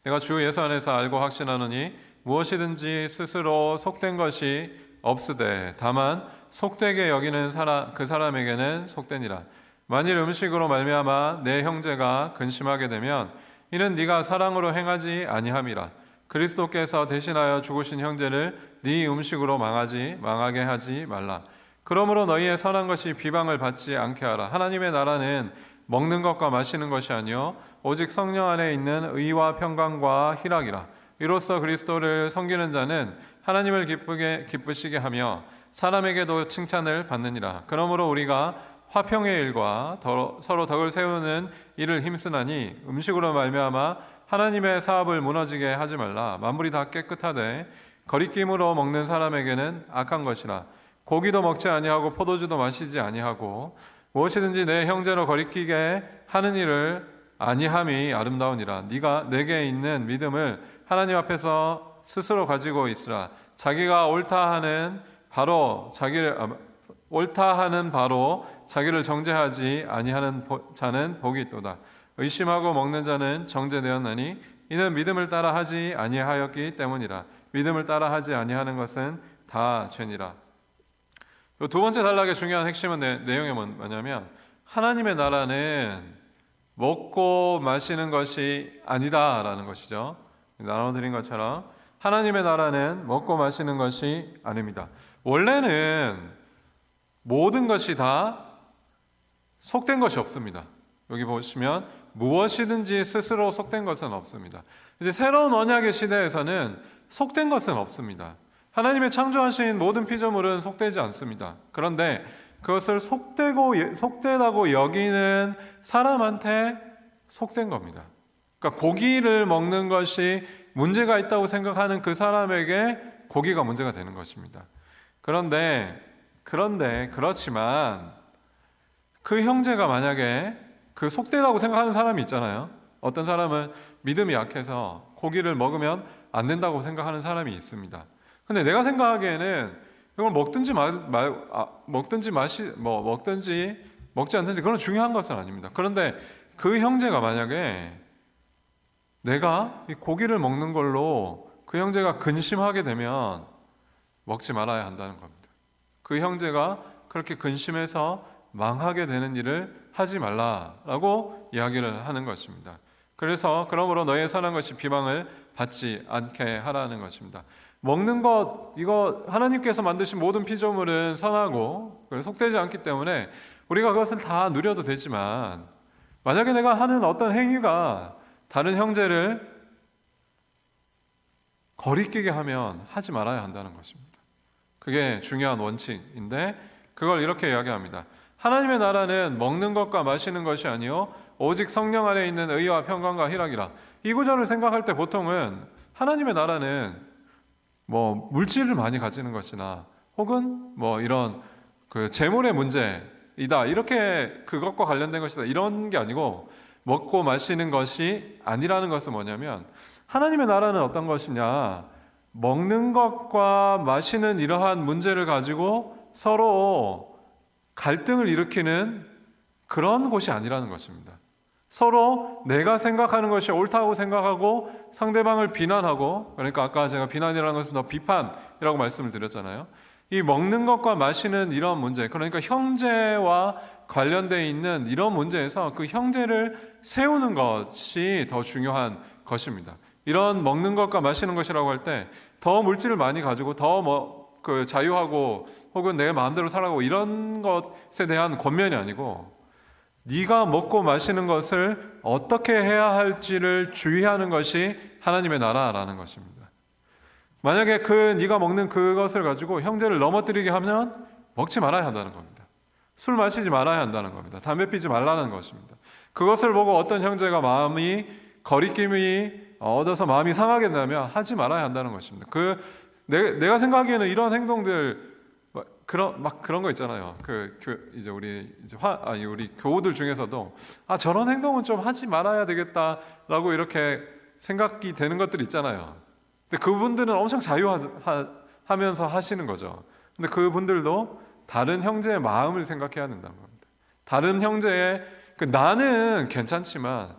내가 주 예수 안에서 알고 확신하노니 무엇이든지 스스로 속된 것이 없으되 다만 속되게 여기는 그 사람에게는 속되니라. 만일 음식으로 말미암아 내 형제가 근심하게 되면 이는 네가 사랑으로 행하지 아니함이라. 그리스도께서 대신하여 죽으신 형제를 네 음식으로 망하게 하지 말라. 그러므로 너희의 선한 것이 비방을 받지 않게 하라. 하나님의 나라는 먹는 것과 마시는 것이 아니요 오직 성령 안에 있는 의와 평강과 희락이라. 이로써 그리스도를 섬기는 자는 하나님을 기쁘시게 하며 사람에게도 칭찬을 받느니라. 그러므로 우리가 화평의 일과 서로 덕을 세우는 일을 힘쓰나니 음식으로 말미암아 하나님의 사업을 무너지게 하지 말라. 만물이 다 깨끗하되 거리낌으로 먹는 사람에게는 악한 것이라. 고기도 먹지 아니하고 포도주도 마시지 아니하고 무엇이든지 내 형제로 거리끼게 하는 일을 아니함이 아름다우니라. 네가 내게 있는 믿음을 하나님 앞에서 스스로 가지고 있으라. 자기가 옳다 하는 바로 옳다 하는 바로 자기를 정죄하지 아니하는 자는 복이 있도다. 의심하고 먹는 자는 정죄되었나니 이는 믿음을 따라 하지 아니하였기 때문이라. 믿음을 따라 하지 아니하는 것은 다 죄니라. 두 번째 단락의 중요한 핵심은 내용이 뭐냐면 하나님의 나라는 먹고 마시는 것이 아니다라는 것이죠. 나눠드린 것처럼 하나님의 나라는 먹고 마시는 것이 아닙니다. 원래는 모든 것이 다 속된 것이 없습니다. 여기 보시면 무엇이든지 스스로 속된 것은 없습니다. 이제 새로운 언약의 시대에서는 속된 것은 없습니다. 하나님의 창조하신 모든 피조물은 속되지 않습니다. 그런데 그것을 속되다고 여기는 사람한테 속된 겁니다. 그러니까 고기를 먹는 것이 문제가 있다고 생각하는 그 사람에게 고기가 문제가 되는 것입니다. 그런데 그렇지만 그 형제가 만약에 그 속되다고 생각하는 사람이 있잖아요. 어떤 사람은 믿음이 약해서 고기를 먹으면 안 된다고 생각하는 사람이 있습니다. 근데 내가 생각하기에는 이걸 먹든지 먹지 않든지 그건 중요한 것은 아닙니다. 그런데 그 형제가 만약에 내가 이 고기를 먹는 걸로 그 형제가 근심하게 되면 먹지 말아야 한다는 겁니다. 그 형제가 그렇게 근심해서 망하게 되는 일을 하지 말라라고 이야기를 하는 것입니다. 그러므로 너의 선한 것이 비방을 받지 않게 하라는 것입니다. 먹는 것, 이거 하나님께서 만드신 모든 피조물은 선하고 속되지 않기 때문에 우리가 그것을 다 누려도 되지만 만약에 내가 하는 어떤 행위가 다른 형제를 거리끼게 하면 하지 말아야 한다는 것입니다. 그게 중요한 원칙인데 그걸 이렇게 이야기합니다. 하나님의 나라는 먹는 것과 마시는 것이 아니요 오직 성령 안에 있는 의와 평강과 희락이라. 이 구절을 생각할 때 보통은 하나님의 나라는 물질을 많이 가지는 것이나 혹은 이런 그 재물의 문제이다 이렇게 그것과 관련된 것이다 이런 게 아니고 먹고 마시는 것이 아니라는 것은 뭐냐면 하나님의 나라는 어떤 것이냐, 먹는 것과 마시는 이러한 문제를 가지고 서로 갈등을 일으키는 그런 곳이 아니라는 것입니다. 서로 내가 생각하는 것이 옳다고 생각하고 상대방을 비난하고, 그러니까 아까 제가 비난이라는 것은 더 비판이라고 말씀을 드렸잖아요. 이 먹는 것과 마시는 이런 문제, 그러니까 형제와 관련되어 있는 이런 문제에서 그 형제를 세우는 것이 더 중요한 것입니다. 이런 먹는 것과 마시는 것이라고 할 때 더 물질을 많이 가지고 더 자유하고 혹은 내 마음대로 살아가고 이런 것에 대한 권면이 아니고 네가 먹고 마시는 것을 어떻게 해야 할지를 주의하는 것이 하나님의 나라라는 것입니다. 만약에 네가 먹는 그것을 가지고 형제를 넘어뜨리게 하면 먹지 말아야 한다는 겁니다. 술 마시지 말아야 한다는 겁니다. 담배 피지 말라는 것입니다. 그것을 보고 어떤 형제가 거리낌이 얻어서 마음이 상하게 된다면 하지 말아야 한다는 것입니다. 내가 생각하기에는 이런 행동들 그런 거 있잖아요. 이제 우리 교우들 중에서도 저런 행동은 좀 하지 말아야 되겠다라고 이렇게 생각이 되는 것들 있잖아요. 근데 그분들은 엄청 자유하면서 하시는 거죠. 근데 그분들도 다른 형제의 마음을 생각해야 된다는 겁니다. 다른 형제의 나는 괜찮지만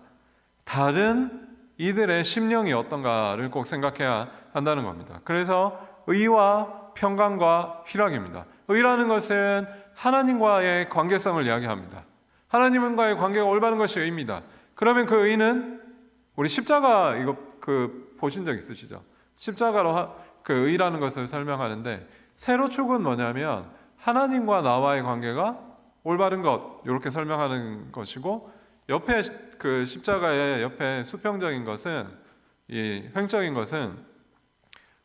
다른 이들의 심령이 어떤가를 꼭 생각해야 한다는 겁니다. 그래서 의와 평강과 희락입니다. 의라는 것은 하나님과의 관계성을 이야기합니다. 하나님과의 관계가 올바른 것이 의입니다. 그러면 그 의는 우리 십자가 보신 적 있으시죠? 십자가로 그 의라는 것을 설명하는데 세로축은 뭐냐면 하나님과 나와의 관계가 올바른 것 이렇게 설명하는 것이고 옆에 그 십자가의 옆에 수평적인 것은 이 횡적인 것은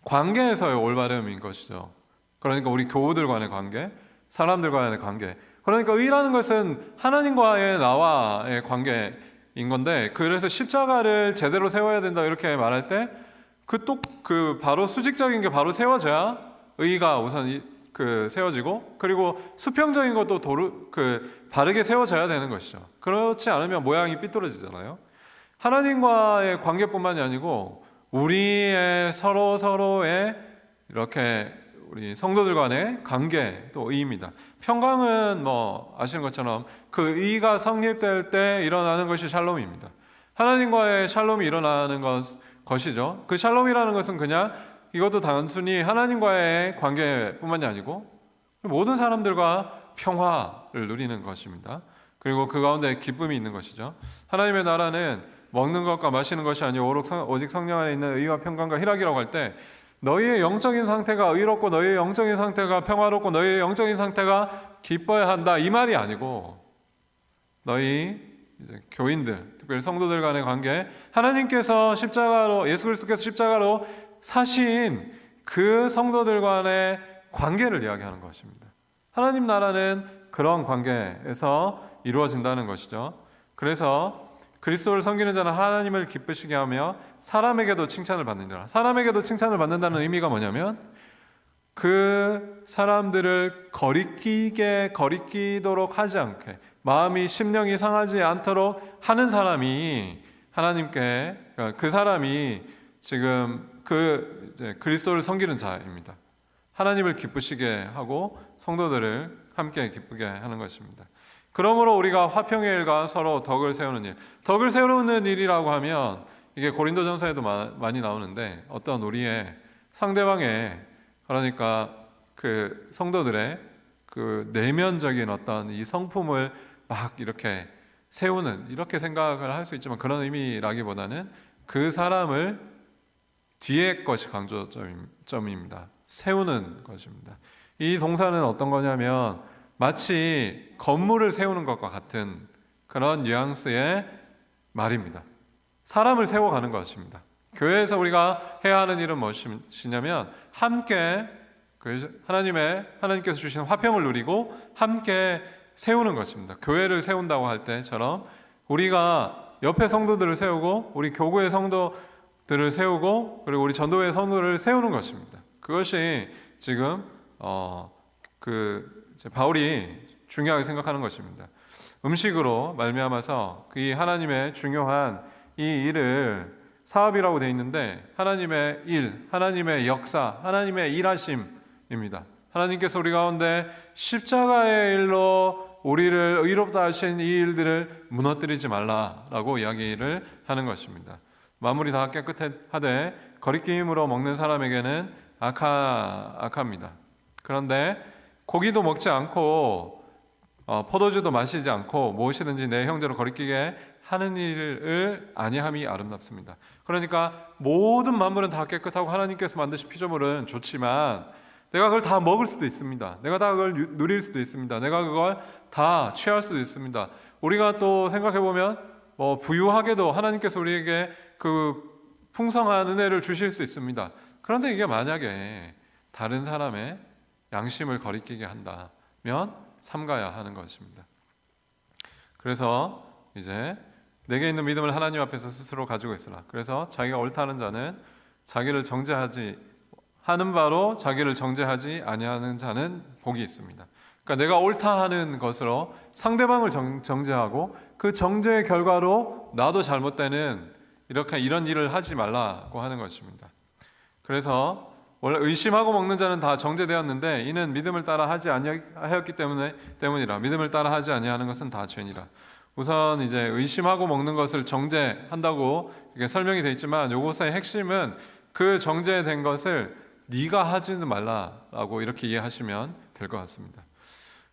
관계에서의 올바름인 것이죠. 그러니까 우리 교우들 간의 관계, 사람들 간의 관계. 그러니까 의라는 것은 하나님과의 나와의 관계인 건데 그래서 십자가를 제대로 세워야 된다 이렇게 말할 때 바로 수직적인 게 바로 세워져야 의가 우선 세워지고 그리고 수평적인 것도 바르게 세워져야 되는 것이죠. 그렇지 않으면 모양이 삐뚤어지잖아요. 하나님과의 관계뿐만이 아니고 우리의 서로의 이렇게 우리 성도들 간의 관계 또 의입니다. 평강은 뭐 아시는 것처럼 그 의가 성립될 때 일어나는 것이 샬롬입니다. 하나님과의 샬롬이 일어나는 것이죠. 그 샬롬이라는 것은 그냥 이것도 단순히 하나님과의 관계뿐만이 아니고 모든 사람들과 평화를 누리는 것입니다. 그리고 그 가운데 기쁨이 있는 것이죠. 하나님의 나라는 먹는 것과 마시는 것이 아니고 오직 성령 안에 있는 의와 평강과 희락이라고 할 때 너희의 영적인 상태가 의롭고 너희의 영적인 상태가 평화롭고 너희의 영적인 상태가 기뻐야 한다 이 말이 아니고 너희 이제 교인들 특별히 성도들 간의 관계 하나님께서 십자가로 예수 그리스도께서 십자가로 사신 그 성도들 간의 관계를 이야기하는 것입니다. 하나님 나라는 그런 관계에서 이루어진다는 것이죠. 그래서 그리스도를 섬기는 자는 하나님을 기쁘시게 하며 사람에게도 칭찬을 받느니라. 사람에게도 칭찬을 받는다는 의미가 뭐냐면 그 사람들을 거리끼도록 하지 않게 마음이 심령이 상하지 않도록 하는 사람이 하나님께 그 사람이 지금 이제 그리스도를 섬기는 자입니다. 하나님을 기쁘시게 하고 성도들을 함께 기쁘게 하는 것입니다. 그러므로 우리가 화평의 일과 서로 덕을 세우는 일, 덕을 세우는 일이라고 하면 이게 고린도전서에도 많이 나오는데 어떤 우리의 상대방의 그러니까 그 성도들의 그 내면적인 어떤 이 성품을 막 이렇게 세우는 이렇게 생각을 할 수 있지만 그런 의미라기보다는 그 사람을 뒤에 것이 강조점입니다. 세우는 것입니다. 이 동사는 어떤 거냐면 마치 건물을 세우는 것과 같은 그런 뉘앙스의 말입니다. 사람을 세워가는 것입니다. 교회에서 우리가 해야 하는 일은 무엇이냐면 함께 하나님께서 주신 화평을 누리고 함께 세우는 것입니다. 교회를 세운다고 할 때처럼 우리가 옆에 성도들을 세우고 우리 교구의 성도들을 세우고 그리고 우리 전도회 성도를 세우는 것입니다. 그것이 지금 바울이 중요하게 생각하는 것입니다. 음식으로 말미암아서 이 하나님의 중요한 이 일을 사업이라고 되어 있는데 하나님의 일, 하나님의 역사, 하나님의 일하심입니다. 하나님께서 우리 가운데 십자가의 일로 우리를 의롭다 하신 이 일들을 무너뜨리지 말라라고 이야기를 하는 것입니다. 만물이 다 깨끗하되 거리끼임으로 먹는 사람에게는 악합니다. 그런데 고기도 먹지 않고 포도주도 마시지 않고 무엇이든지 내 형제로 거리끼게 하는 일을 아니함이 아름답습니다. 그러니까 모든 만물은 다 깨끗하고 하나님께서 만드신 피조물은 좋지만 내가 그걸 다 먹을 수도 있습니다. 내가 다 그걸 누릴 수도 있습니다. 내가 그걸 다 취할 수도 있습니다. 우리가 또 생각해보면 부유하게도 하나님께서 우리에게 그 풍성한 은혜를 주실 수 있습니다. 그런데 이게 만약에 다른 사람의 양심을 거리끼게 한다면 삼가야 하는 것입니다. 그래서 이제 내게 있는 믿음을 하나님 앞에서 스스로 가지고 있으라. 그래서 자기가 옳다는 자는 자기를 정죄하지 하는 바로 자기를 정죄하지 아니하는 자는 복이 있습니다. 그러니까 내가 옳다 하는 것으로 상대방을 정죄하고 그 정죄의 결과로 나도 잘못되는 이런 일을 하지 말라고 하는 것입니다. 그래서 원래 의심하고 먹는 자는 다 정죄되었는데 이는 믿음을 따라 하지 아니하였기 때문이라. 믿음을 따라 하지 아니하는 것은 다 죄니라. 우선 이제 의심하고 먹는 것을 정죄한다고 이게 설명이 되어 있지만 요것의 핵심은 그 정죄된 것을 네가 하지는 말라라고 이렇게 이해하시면 될 것 같습니다.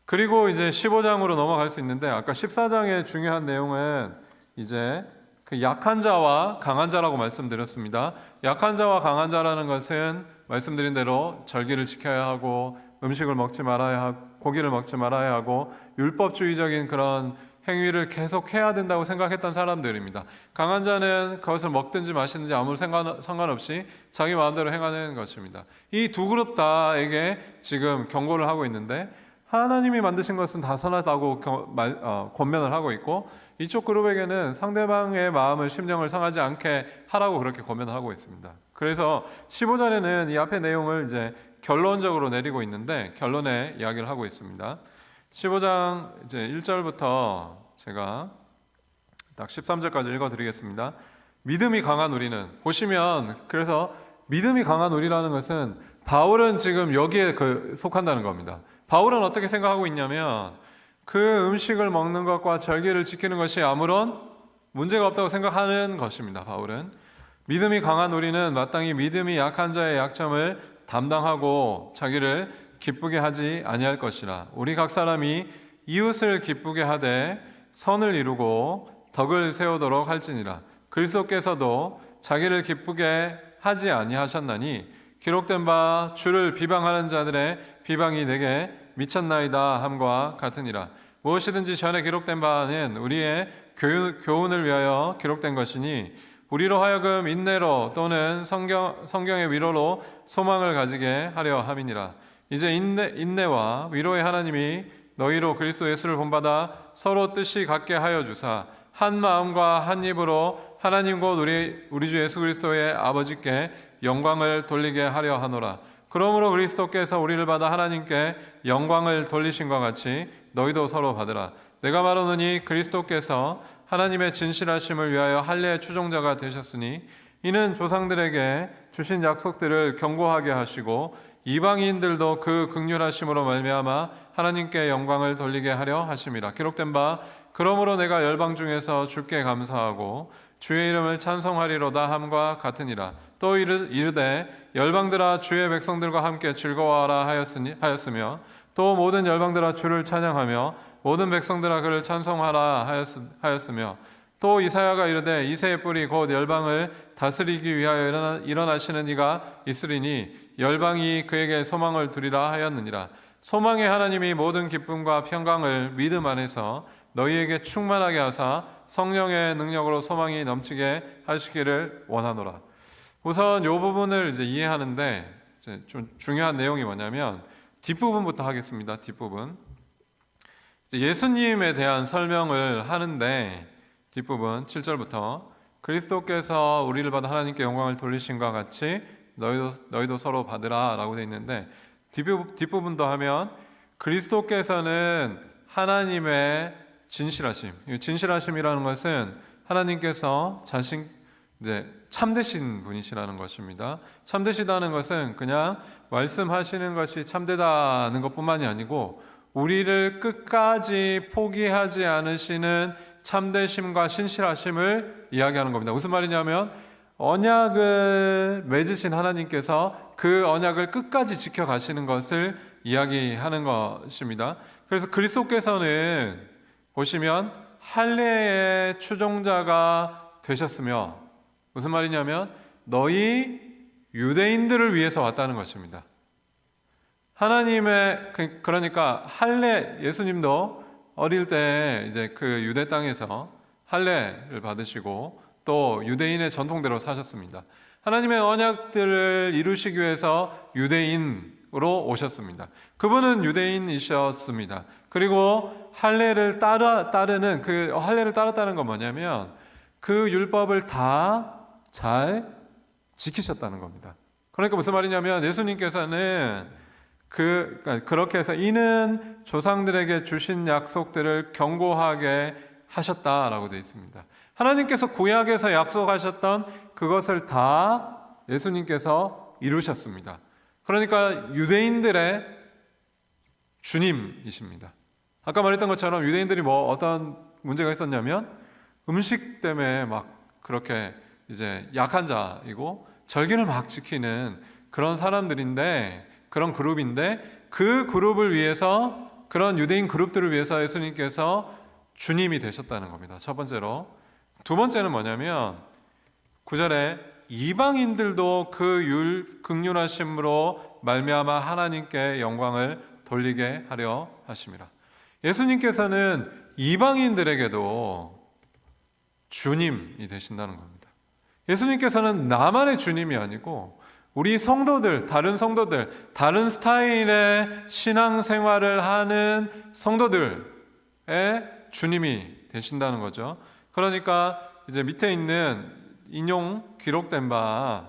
그리고 이제 15장으로 넘어갈 수 있는데 아까 14장의 중요한 내용은 이제 그 약한 자와 강한 자라고 말씀드렸습니다. 약한 자와 강한 자라는 것은 말씀드린 대로 절기를 지켜야 하고 음식을 먹지 말아야 하고 고기를 먹지 말아야 하고 율법주의적인 그런 행위를 계속 해야 된다고 생각했던 사람들입니다. 강한 자는 그것을 먹든지 마시든지 아무 상관없이 자기 마음대로 행하는 것입니다. 이 두 그룹 다에게 지금 경고를 하고 있는데 하나님이 만드신 것은 다 선하다고 권면을 하고 있고 이쪽 그룹에게는 상대방의 마음을 심령을 상하지 않게 하라고 그렇게 권면을 하고 있습니다. 그래서 15절에는 이 앞의 내용을 이제 결론적으로 내리고 있는데 결론의 이야기를 하고 있습니다. 15장 이제 1절부터 제가 딱 13절까지 읽어드리겠습니다. 믿음이 강한 우리는 보시면 그래서 믿음이 강한 우리라는 것은 바울은 지금 여기에 속한다는 겁니다. 바울은 어떻게 생각하고 있냐면 그 음식을 먹는 것과 절기를 지키는 것이 아무런 문제가 없다고 생각하는 것입니다. 바울은 믿음이 강한 우리는 마땅히 믿음이 약한 자의 약점을 담당하고 자기를 기쁘게 하지 아니할 것이라. 우리 각 사람이 이웃을 기쁘게 하되 선을 이루고 덕을 세우도록 할지니라. 그리스도께서도 자기를 기쁘게 하지 아니하셨나니 기록된 바 주를 비방하는 자들의 비방이 내게 미쳤나이다 함과 같으니라. 무엇이든지 전에 기록된 바는 우리의 교훈을 위하여 기록된 것이니 우리로 하여금 인내로 또는 성경의 위로로 소망을 가지게 하려 함이니라. 이제 인내와 위로의 하나님이 너희로 그리스도 예수를 본받아 서로 뜻이 같게 하여 주사 한 마음과 한 입으로 하나님 곧 우리 주 예수 그리스도의 아버지께 영광을 돌리게 하려 하노라. 그러므로 그리스도께서 우리를 받아 하나님께 영광을 돌리신 것 같이 너희도 서로 받으라. 내가 말하노니 그리스도께서 하나님의 진실하심을 위하여 할례의 추종자가 되셨으니 이는 조상들에게 주신 약속들을 견고하게 하시고 이방인들도 그 긍휼하심으로 말미암아 하나님께 영광을 돌리게 하려 하심이라. 기록된 바 그러므로 내가 열방 중에서 주께 감사하고 주의 이름을 찬송하리로다 함과 같으니라. 또 이르되 열방들아 주의 백성들과 함께 즐거워하라 하였으며 또 모든 열방들아 주를 찬양하며 모든 백성들아 그를 찬송하라 하였으며 또 이사야가 이르되 이새의 뿌리 곧 열방을 다스리기 위하여 일어나시는 이가 있으리니 열방이 그에게 소망을 두리라 하였느니라. 소망의 하나님이 모든 기쁨과 평강을 믿음 안에서 너희에게 충만하게 하사 성령의 능력으로 소망이 넘치게 하시기를 원하노라. 우선 이 부분을 이제 이해하는데 이제 좀 중요한 내용이 뭐냐면 뒷부분부터 하겠습니다. 뒷부분. 예수님에 대한 설명을 하는데 뒷부분 7절부터 그리스도께서 우리를 받아 하나님께 영광을 돌리신과 같이 너희도 서로 받으라 라고 되어 있는데 뒷부분도 하면 그리스도께서는 하나님의 진실하심이라는 것은 하나님께서 참되신 분이시라는 것입니다. 참되시다는 것은 그냥 말씀하시는 것이 참되다는 것뿐만이 아니고 우리를 끝까지 포기하지 않으시는 참되심과 신실하심을 이야기하는 겁니다. 무슨 말이냐면 언약을 맺으신 하나님께서 그 언약을 끝까지 지켜가시는 것을 이야기하는 것입니다. 그래서 그리스도께서는 보시면 할례의 추종자가 되셨으며 무슨 말이냐면 너희 유대인들을 위해서 왔다는 것입니다. 하나님의 그러니까 할례 예수님도 어릴 때 이제 그 유대 땅에서 할례를 받으시고 또 유대인의 전통대로 사셨습니다. 하나님의 언약들을 이루시기 위해서 유대인으로 오셨습니다. 그분은 유대인이셨습니다. 그리고 할례를 따르는 그 할례를 따랐다는 건 뭐냐면 그 율법을 다 잘 지키셨다는 겁니다. 그러니까 무슨 말이냐면 예수님께서는 그렇게 해서 이는 조상들에게 주신 약속들을 견고하게 하셨다라고 되어 있습니다. 하나님께서 구약에서 약속하셨던 그것을 다 예수님께서 이루셨습니다. 그러니까 유대인들의 주님이십니다. 아까 말했던 것처럼 유대인들이 어떤 문제가 있었냐면 음식 때문에 막 그렇게 이제 약한 자이고 절기를 막 지키는 그런 사람들인데 그런 그룹인데 그 그룹을 위해서 그런 유대인 그룹들을 위해서 예수님께서 주님이 되셨다는 겁니다. 첫 번째로. 두 번째는 뭐냐면 9절에 이방인들도 그 긍휼하심으로 말미암아 하나님께 영광을 돌리게 하려 하심이라. 예수님께서는 이방인들에게도 주님이 되신다는 겁니다. 예수님께서는 나만의 주님이 아니고 우리 성도들, 다른 스타일의 신앙생활을 하는 성도들의 주님이 되신다는 거죠. 그러니까 이제 밑에 있는 인용 기록된 바,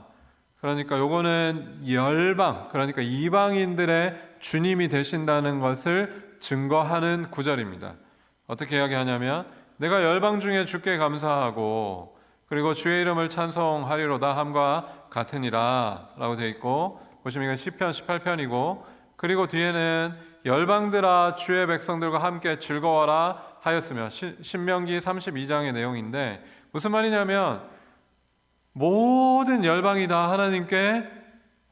그러니까 요거는 열방, 그러니까 이방인들의 주님이 되신다는 것을 증거하는 구절입니다. 어떻게 이야기하냐면 내가 열방 중에 주께 감사하고 그리고 주의 이름을 찬송하리로다 함과 같으니라 라고 되어 있고 보시면 이건 시편 18편이고, 그리고 뒤에는 열방들아 주의 백성들과 함께 즐거워라 하였으며, 신명기 32장의 내용인데 무슨 말이냐면 모든 열방이 다 하나님께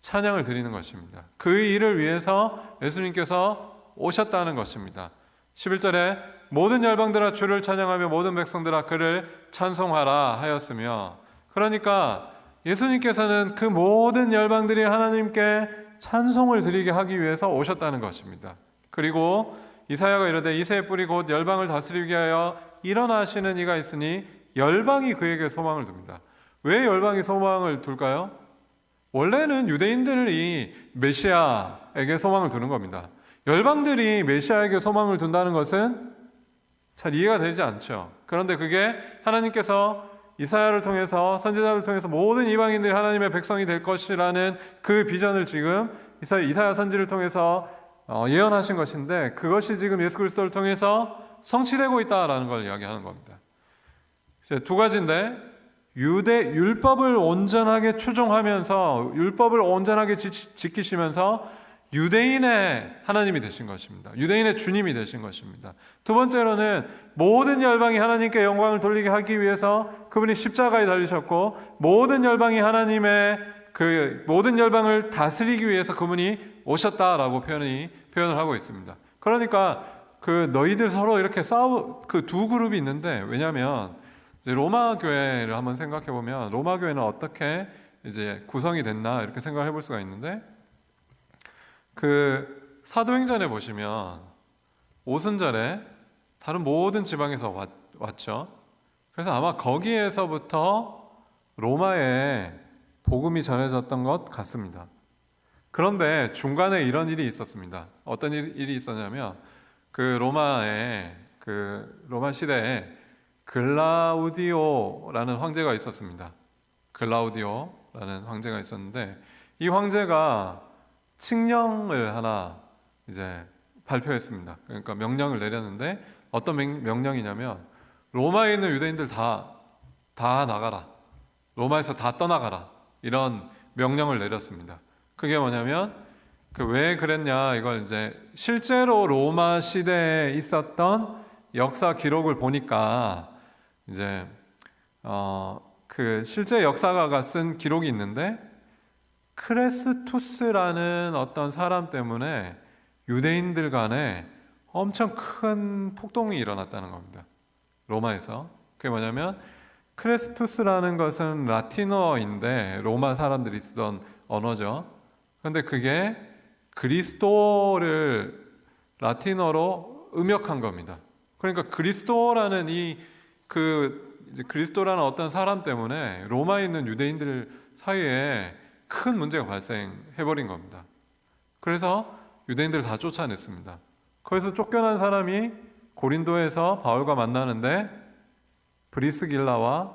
찬양을 드리는 것입니다. 그 일을 위해서 예수님께서 오셨다는 것입니다. 11절에 모든 열방들아 주를 찬양하며 모든 백성들아 그를 찬송하라 하였으며, 그러니까 예수님께서는 그 모든 열방들이 하나님께 찬송을 드리게 하기 위해서 오셨다는 것입니다. 그리고 이사야가 이르되 이새의 뿌리 곧 열방을 다스리게 하여 일어나시는 이가 있으니 열방이 그에게 소망을 둡니다. 왜 열방이 소망을 둘까요? 원래는 유대인들이 메시아에게 소망을 두는 겁니다. 열방들이 메시아에게 소망을 둔다는 것은 잘 이해가 되지 않죠. 그런데 그게 하나님께서 이사야를 통해서, 선지자를 통해서 모든 이방인들이 하나님의 백성이 될 것이라는 그 비전을 지금 이사야 선지를 통해서 예언하신 것인데, 그것이 지금 예수 그리스도를 통해서 성취되고 있다라는 걸 이야기하는 겁니다. 이제 두 가지인데, 율법을 온전하게 추종하면서 율법을 온전하게 지키시면서 유대인의 하나님이 되신 것입니다. 유대인의 주님이 되신 것입니다. 두 번째로는 모든 열방이 하나님께 영광을 돌리게 하기 위해서 그분이 십자가에 달리셨고, 모든 열방이 하나님의 모든 열방을 다스리기 위해서 그분이 오셨다라고 표현을 하고 있습니다. 그러니까 너희들 서로 이렇게 그 두 그룹이 있는데, 왜냐하면 이제 로마 교회를 한번 생각해 보면 로마 교회는 어떻게 이제 구성이 됐나 이렇게 생각해 볼 수가 있는데, 사도행전에 보시면 오순절에 다른 모든 지방에서 왔죠. 그래서 아마 거기에서부터 로마에 복음이 전해졌던 것 같습니다. 그런데 중간에 이런 일이 있었습니다. 어떤 일이 있었냐면 로마 시대에 글라우디오라는 황제가 있었습니다. 글라우디오라는 황제가 있었는데, 이 황제가 칙령을 하나 이제 발표했습니다. 그러니까 명령을 내렸는데, 어떤 명령이냐면 로마에 있는 유대인들 다 나가라, 로마에서 다 떠나가라, 이런 명령을 내렸습니다. 그게 뭐냐면 왜 그랬냐, 이걸 이제 실제로 로마 시대에 있었던 역사 기록을 보니까 이제 실제 역사가가 쓴 기록이 있는데, 크레스투스라는 어떤 사람 때문에 유대인들 간에 엄청 큰 폭동이 일어났다는 겁니다. 로마에서. 그게 뭐냐면 크레스투스라는 것은 라틴어인데 로마 사람들이 쓰던 언어죠. 그런데 그게 그리스도를 라틴어로 음역한 겁니다. 그러니까 그리스도라는 그리스도라는 어떤 사람 때문에 로마에 있는 유대인들 사이에 큰 문제가 발생해버린 겁니다. 그래서 유대인들을 다 쫓아냈습니다. 거기서 쫓겨난 사람이 고린도에서 바울과 만나는데 브리스길라와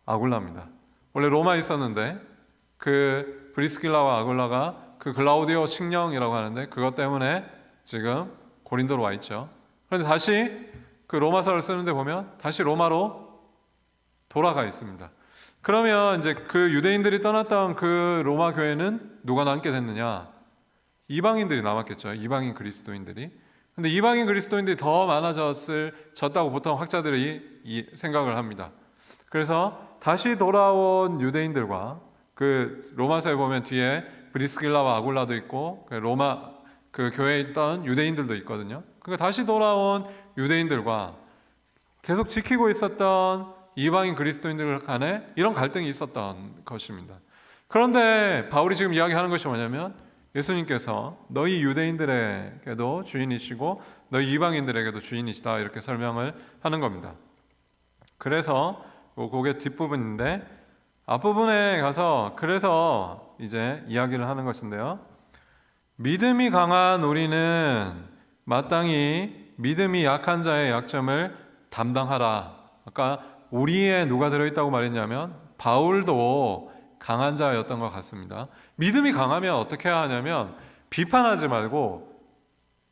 아굴라입니다. 원래 로마에 있었는데 그 브리스길라와 아굴라가 글라우디오 칙령이라고 하는데 그것 때문에 지금 고린도로 와 있죠. 그런데 다시 로마서를 쓰는데 보면 다시 로마로 돌아가 있습니다. 그러면 이제 유대인들이 떠났던 로마 교회는 누가 남게 됐느냐? 이방인들이 남았겠죠. 이방인 그리스도인들이. 근데 이방인 그리스도인들이 더 많아졌다고 보통 학자들이 생각을 합니다. 그래서 다시 돌아온 유대인들과 로마서에 보면 뒤에 브리스길라와 아굴라도 있고 로마 교회에 있던 유대인들도 있거든요. 그러니까 다시 돌아온 유대인들과 계속 지키고 있었던 이방인 그리스도인들 간에 이런 갈등이 있었던 것입니다. 그런데 바울이 지금 이야기하는 것이 뭐냐면 예수님께서 너희 유대인들에게도 주인이시고 너희 이방인들에게도 주인이시다, 이렇게 설명을 하는 겁니다. 그래서 그게 뒷부분인데, 앞부분에 가서 그래서 이제 이야기를 하는 것인데요. 믿음이 강한 우리는 마땅히 믿음이 약한 자의 약점을 담당하라. 아까 우리에 누가 들어있다고 말했냐면 바울도 강한 자였던 것 같습니다. 믿음이 강하면 어떻게 해야 하냐면 비판하지 말고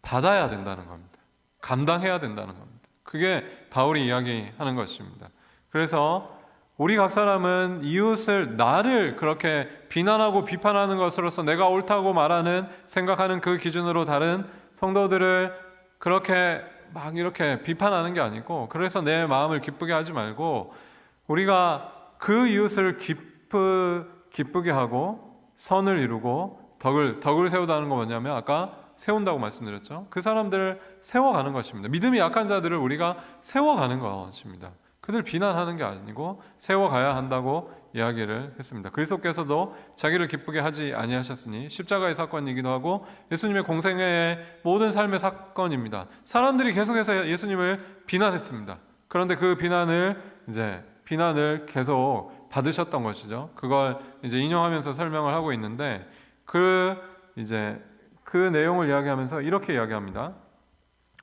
받아야 된다는 겁니다. 감당해야 된다는 겁니다. 그게 바울이 이야기하는 것입니다. 그래서 우리 각 사람은 이웃을, 나를 그렇게 비난하고 비판하는 것으로서 내가 옳다고 말하는, 생각하는 그 기준으로 다른 성도들을 그렇게 막 이렇게 비판하는 게 아니고, 그래서 내 마음을 기쁘게 하지 말고 우리가 그 이웃을 기쁘게 하고 선을 이루고 덕을 세우다는 거 뭐냐면, 아까 세운다고 말씀드렸죠. 그 사람들을 세워가는 것입니다. 믿음이 약한 자들을 우리가 세워가는 것입니다. 그들 비난하는 게 아니고 세워가야 한다고 이야기를 했습니다. 그리스도께서도 자기를 기쁘게 하지 아니하셨으니, 십자가의 사건이기도 하고 예수님의 공생애의 모든 삶의 사건입니다. 사람들이 계속해서 예수님을 비난했습니다. 그런데 그 비난을 계속 받으셨던 것이죠. 그걸 이제 인용하면서 설명을 하고 있는데, 그 내용을 이야기하면서 이렇게 이야기합니다.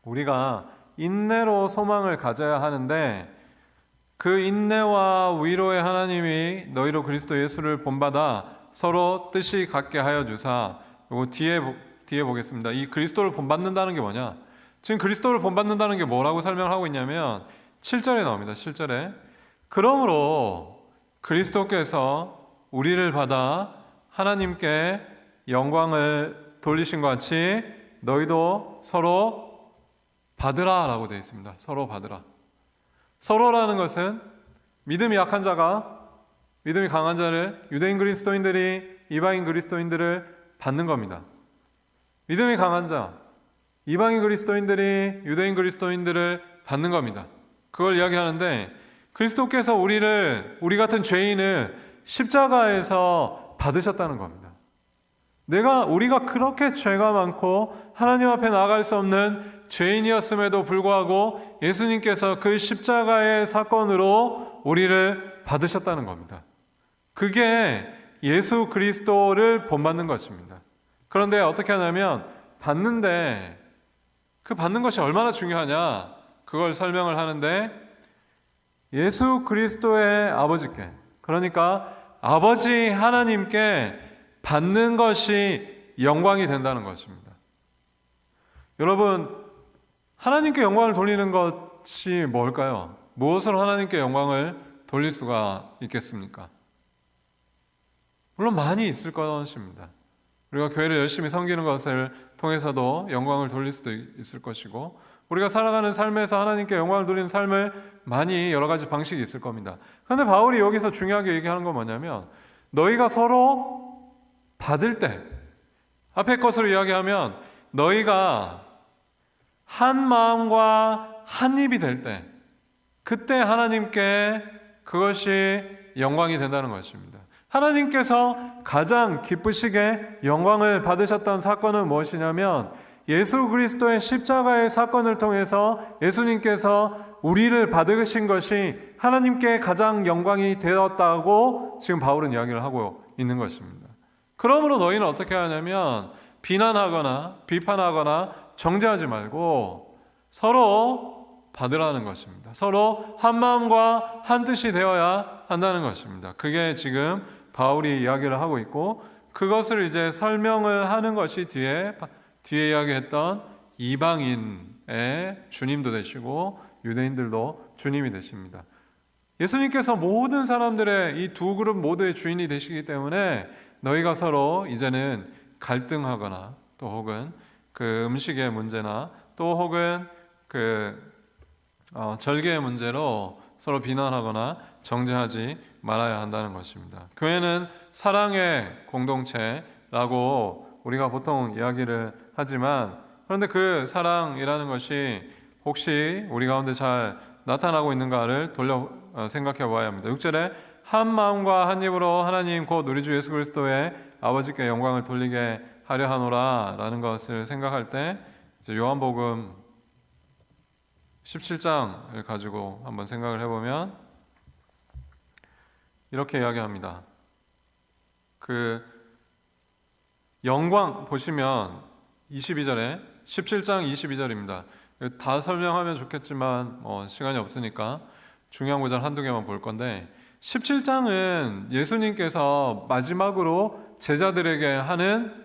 우리가 인내로 소망을 가져야 하는데, 그 인내와 위로의 하나님이 너희로 그리스도 예수를 본받아 서로 뜻이 같게 하여 주사. 이거 뒤에 보겠습니다. 이 그리스도를 본받는다는 게 뭐냐? 지금 그리스도를 본받는다는 게 뭐라고 설명을 하고 있냐면 7절에 나옵니다. 7절에 그러므로 그리스도께서 우리를 받아 하나님께 영광을 돌리신 것 같이 너희도 서로 받으라 라고 되어 있습니다. 서로 받으라. 서로라는 것은 믿음이 약한 자가 믿음이 강한 자를, 유대인 그리스도인들이 이방인 그리스도인들을 받는 겁니다. 믿음이 강한 자, 이방인 그리스도인들이 유대인 그리스도인들을 받는 겁니다. 그걸 이야기하는데, 그리스도께서 우리 같은 죄인을 십자가에서 받으셨다는 겁니다. 우리가 그렇게 죄가 많고 하나님 앞에 나아갈 수 없는 죄인이었음에도 불구하고 예수님께서 그 십자가의 사건으로 우리를 받으셨다는 겁니다. 그게 예수 그리스도를 본받는 것입니다. 그런데 어떻게 하냐면, 받는데 그 받는 것이 얼마나 중요하냐, 그걸 설명을 하는데, 예수 그리스도의 아버지께, 그러니까 아버지 하나님께 받는 것이 영광이 된다는 것입니다. 여러분, 하나님께 영광을 돌리는 것이 뭘까요? 무엇으로 하나님께 영광을 돌릴 수가 있겠습니까? 물론 많이 있을 것입니다. 우리가 교회를 열심히 섬기는 것을 통해서도 영광을 돌릴 수도 있을 것이고, 우리가 살아가는 삶에서 하나님께 영광을 돌리는 삶을 많이 여러 가지 방식이 있을 겁니다. 그런데 바울이 여기서 중요하게 얘기하는 건 뭐냐면, 너희가 서로 받을 때, 앞에 것으로 이야기하면 너희가 한 마음과 한 입이 될 때, 그때 하나님께 그것이 영광이 된다는 것입니다. 하나님께서 가장 기쁘시게 영광을 받으셨던 사건은 무엇이냐면, 예수 그리스도의 십자가의 사건을 통해서 예수님께서 우리를 받으신 것이 하나님께 가장 영광이 되었다고 지금 바울은 이야기를 하고 있는 것입니다. 그러므로 너희는 어떻게 하냐면, 비난하거나 비판하거나 정죄하지 말고 서로 받으라는 것입니다. 서로 한 마음과 한 뜻이 되어야 한다는 것입니다. 그게 지금 바울이 이야기를 하고 있고, 그것을 이제 설명을 하는 것이 뒤에 이야기했던 이방인의 주님도 되시고 유대인들도 주님이 되십니다. 예수님께서 모든 사람들의 이 두 그룹 모두의 주인이 되시기 때문에 너희가 서로 이제는 갈등하거나, 또 혹은 그 음식의 문제나, 또 혹은 절개의 문제로 서로 비난하거나 정죄하지 말아야 한다는 것입니다. 교회는 사랑의 공동체라고 우리가 보통 이야기를 하지만, 그런데 그 사랑이라는 것이 혹시 우리 가운데 잘 나타나고 있는가를 생각해 보아야 합니다. 6절에 한 마음과 한 입으로 하나님 곧 우리 주 예수 그리스도의 아버지께 영광을 돌리게 하려 하노라 라는 것을 생각할 때, 이제 요한복음 17장을 가지고 한번 생각을 해보면 이렇게 이야기합니다. 그 영광 보시면 22절에 17장 22절입니다. 다 설명하면 좋겠지만 시간이 없으니까 중요한 구절 한두 개만 볼 건데, 17장은 예수님께서 마지막으로 제자들에게 하는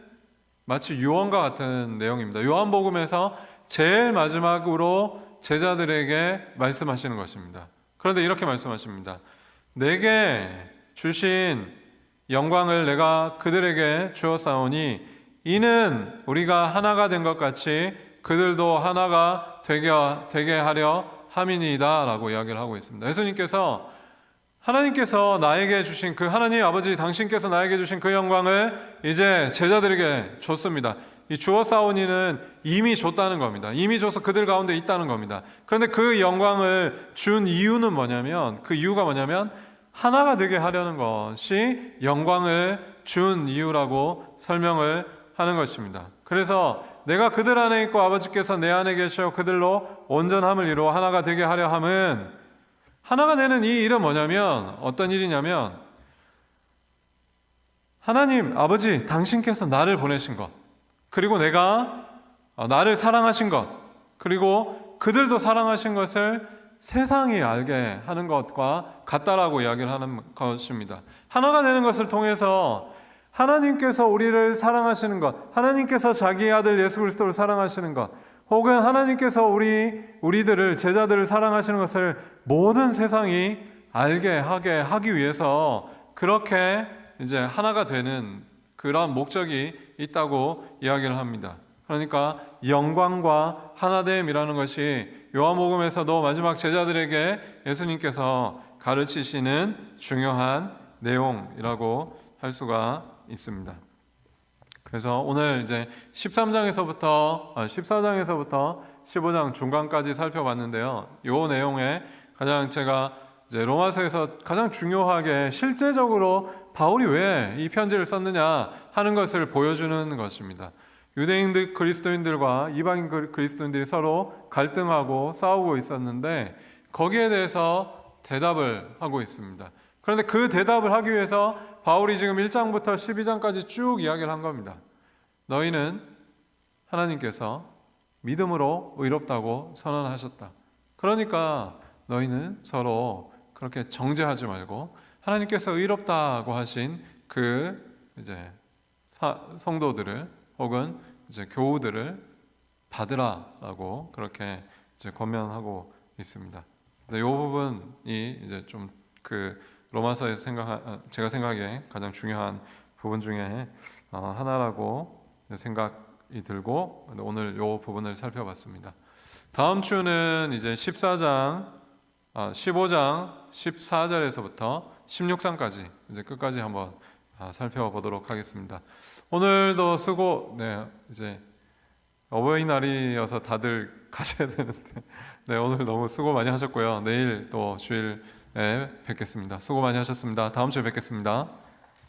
마치 유언과 같은 내용입니다. 요한복음에서 제일 마지막으로 제자들에게 말씀하시는 것입니다. 그런데 이렇게 말씀하십니다. 내게 주신 영광을 내가 그들에게 주었사오니 이는 우리가 하나가 된 것 같이 그들도 하나가 되게 하려 함이니이다 라고 이야기를 하고 있습니다. 예수님께서 하나님께서 나에게 주신 그 하나님 아버지 당신께서 나에게 주신 그 영광을 이제 제자들에게 줬습니다. 이 주었사오니는 이미 줬다는 겁니다. 이미 줘서 그들 가운데 있다는 겁니다. 그런데 그 영광을 준 이유는 뭐냐면, 그 이유가 뭐냐면 하나가 되게 하려는 것이 영광을 준 이유라고 설명을 하는 것입니다. 그래서 내가 그들 안에 있고 아버지께서 내 안에 계셔 그들로 온전함을 이루어 하나가 되게 하려 함은, 하나가 되는 이 일은 뭐냐면 어떤 일이냐면 하나님 아버지 당신께서 나를 보내신 것, 그리고 내가 나를 사랑하신 것, 그리고 그들도 사랑하신 것을 세상이 알게 하는 것과 같다라고 이야기를 하는 것입니다. 하나가 되는 것을 통해서 하나님께서 우리를 사랑하시는 것, 하나님께서 자기의 아들 예수 그리스도를 사랑하시는 것, 혹은 하나님께서 우리들을, 제자들을 사랑하시는 것을 모든 세상이 알게 하기 위해서 그렇게 이제 하나가 되는 그런 목적이 있다고 이야기를 합니다. 그러니까 영광과 하나됨이라는 것이 요한복음에서도 마지막 제자들에게 예수님께서 가르치시는 중요한 내용이라고 할 수가 있습니다. 그래서 오늘 이제 14장에서부터 15장 중간까지 살펴봤는데요. 이 내용에 가장 제가 이제 로마서에서 가장 중요하게 실제적으로 바울이 왜 이 편지를 썼느냐 하는 것을 보여주는 것입니다. 유대인들 그리스도인들과 이방인 그리스도인들이 서로 갈등하고 싸우고 있었는데 거기에 대해서 대답을 하고 있습니다. 그런데 그 대답을 하기 위해서 바울이 지금 1장부터 12장까지 쭉 이야기를 한 겁니다. 너희는 하나님께서 믿음으로 의롭다고 선언하셨다. 그러니까 너희는 서로 그렇게 정죄하지 말고 하나님께서 의롭다고 하신 그 이제 성도들을 혹은 이제 교우들을 받으라라고 그렇게 이제 권면하고 있습니다. 근데 이 부분이 이제 좀 그 로마서에서 제가 생각에 가장 중요한 부분 중에 하나라고 생각이 들고 오늘 이 부분을 살펴봤습니다. 다음 주는 이제 15장 14절에서부터 16장까지 이제 끝까지 한번 살펴보도록 하겠습니다. 오늘도 이제 어버이날이어서 다들 가셔야 되는데, 오늘 너무 수고 많이 하셨고요. 내일 또 주일에 뵙겠습니다. 수고 많이 하셨습니다. 다음 주에 뵙겠습니다.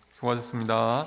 수고하셨습니다.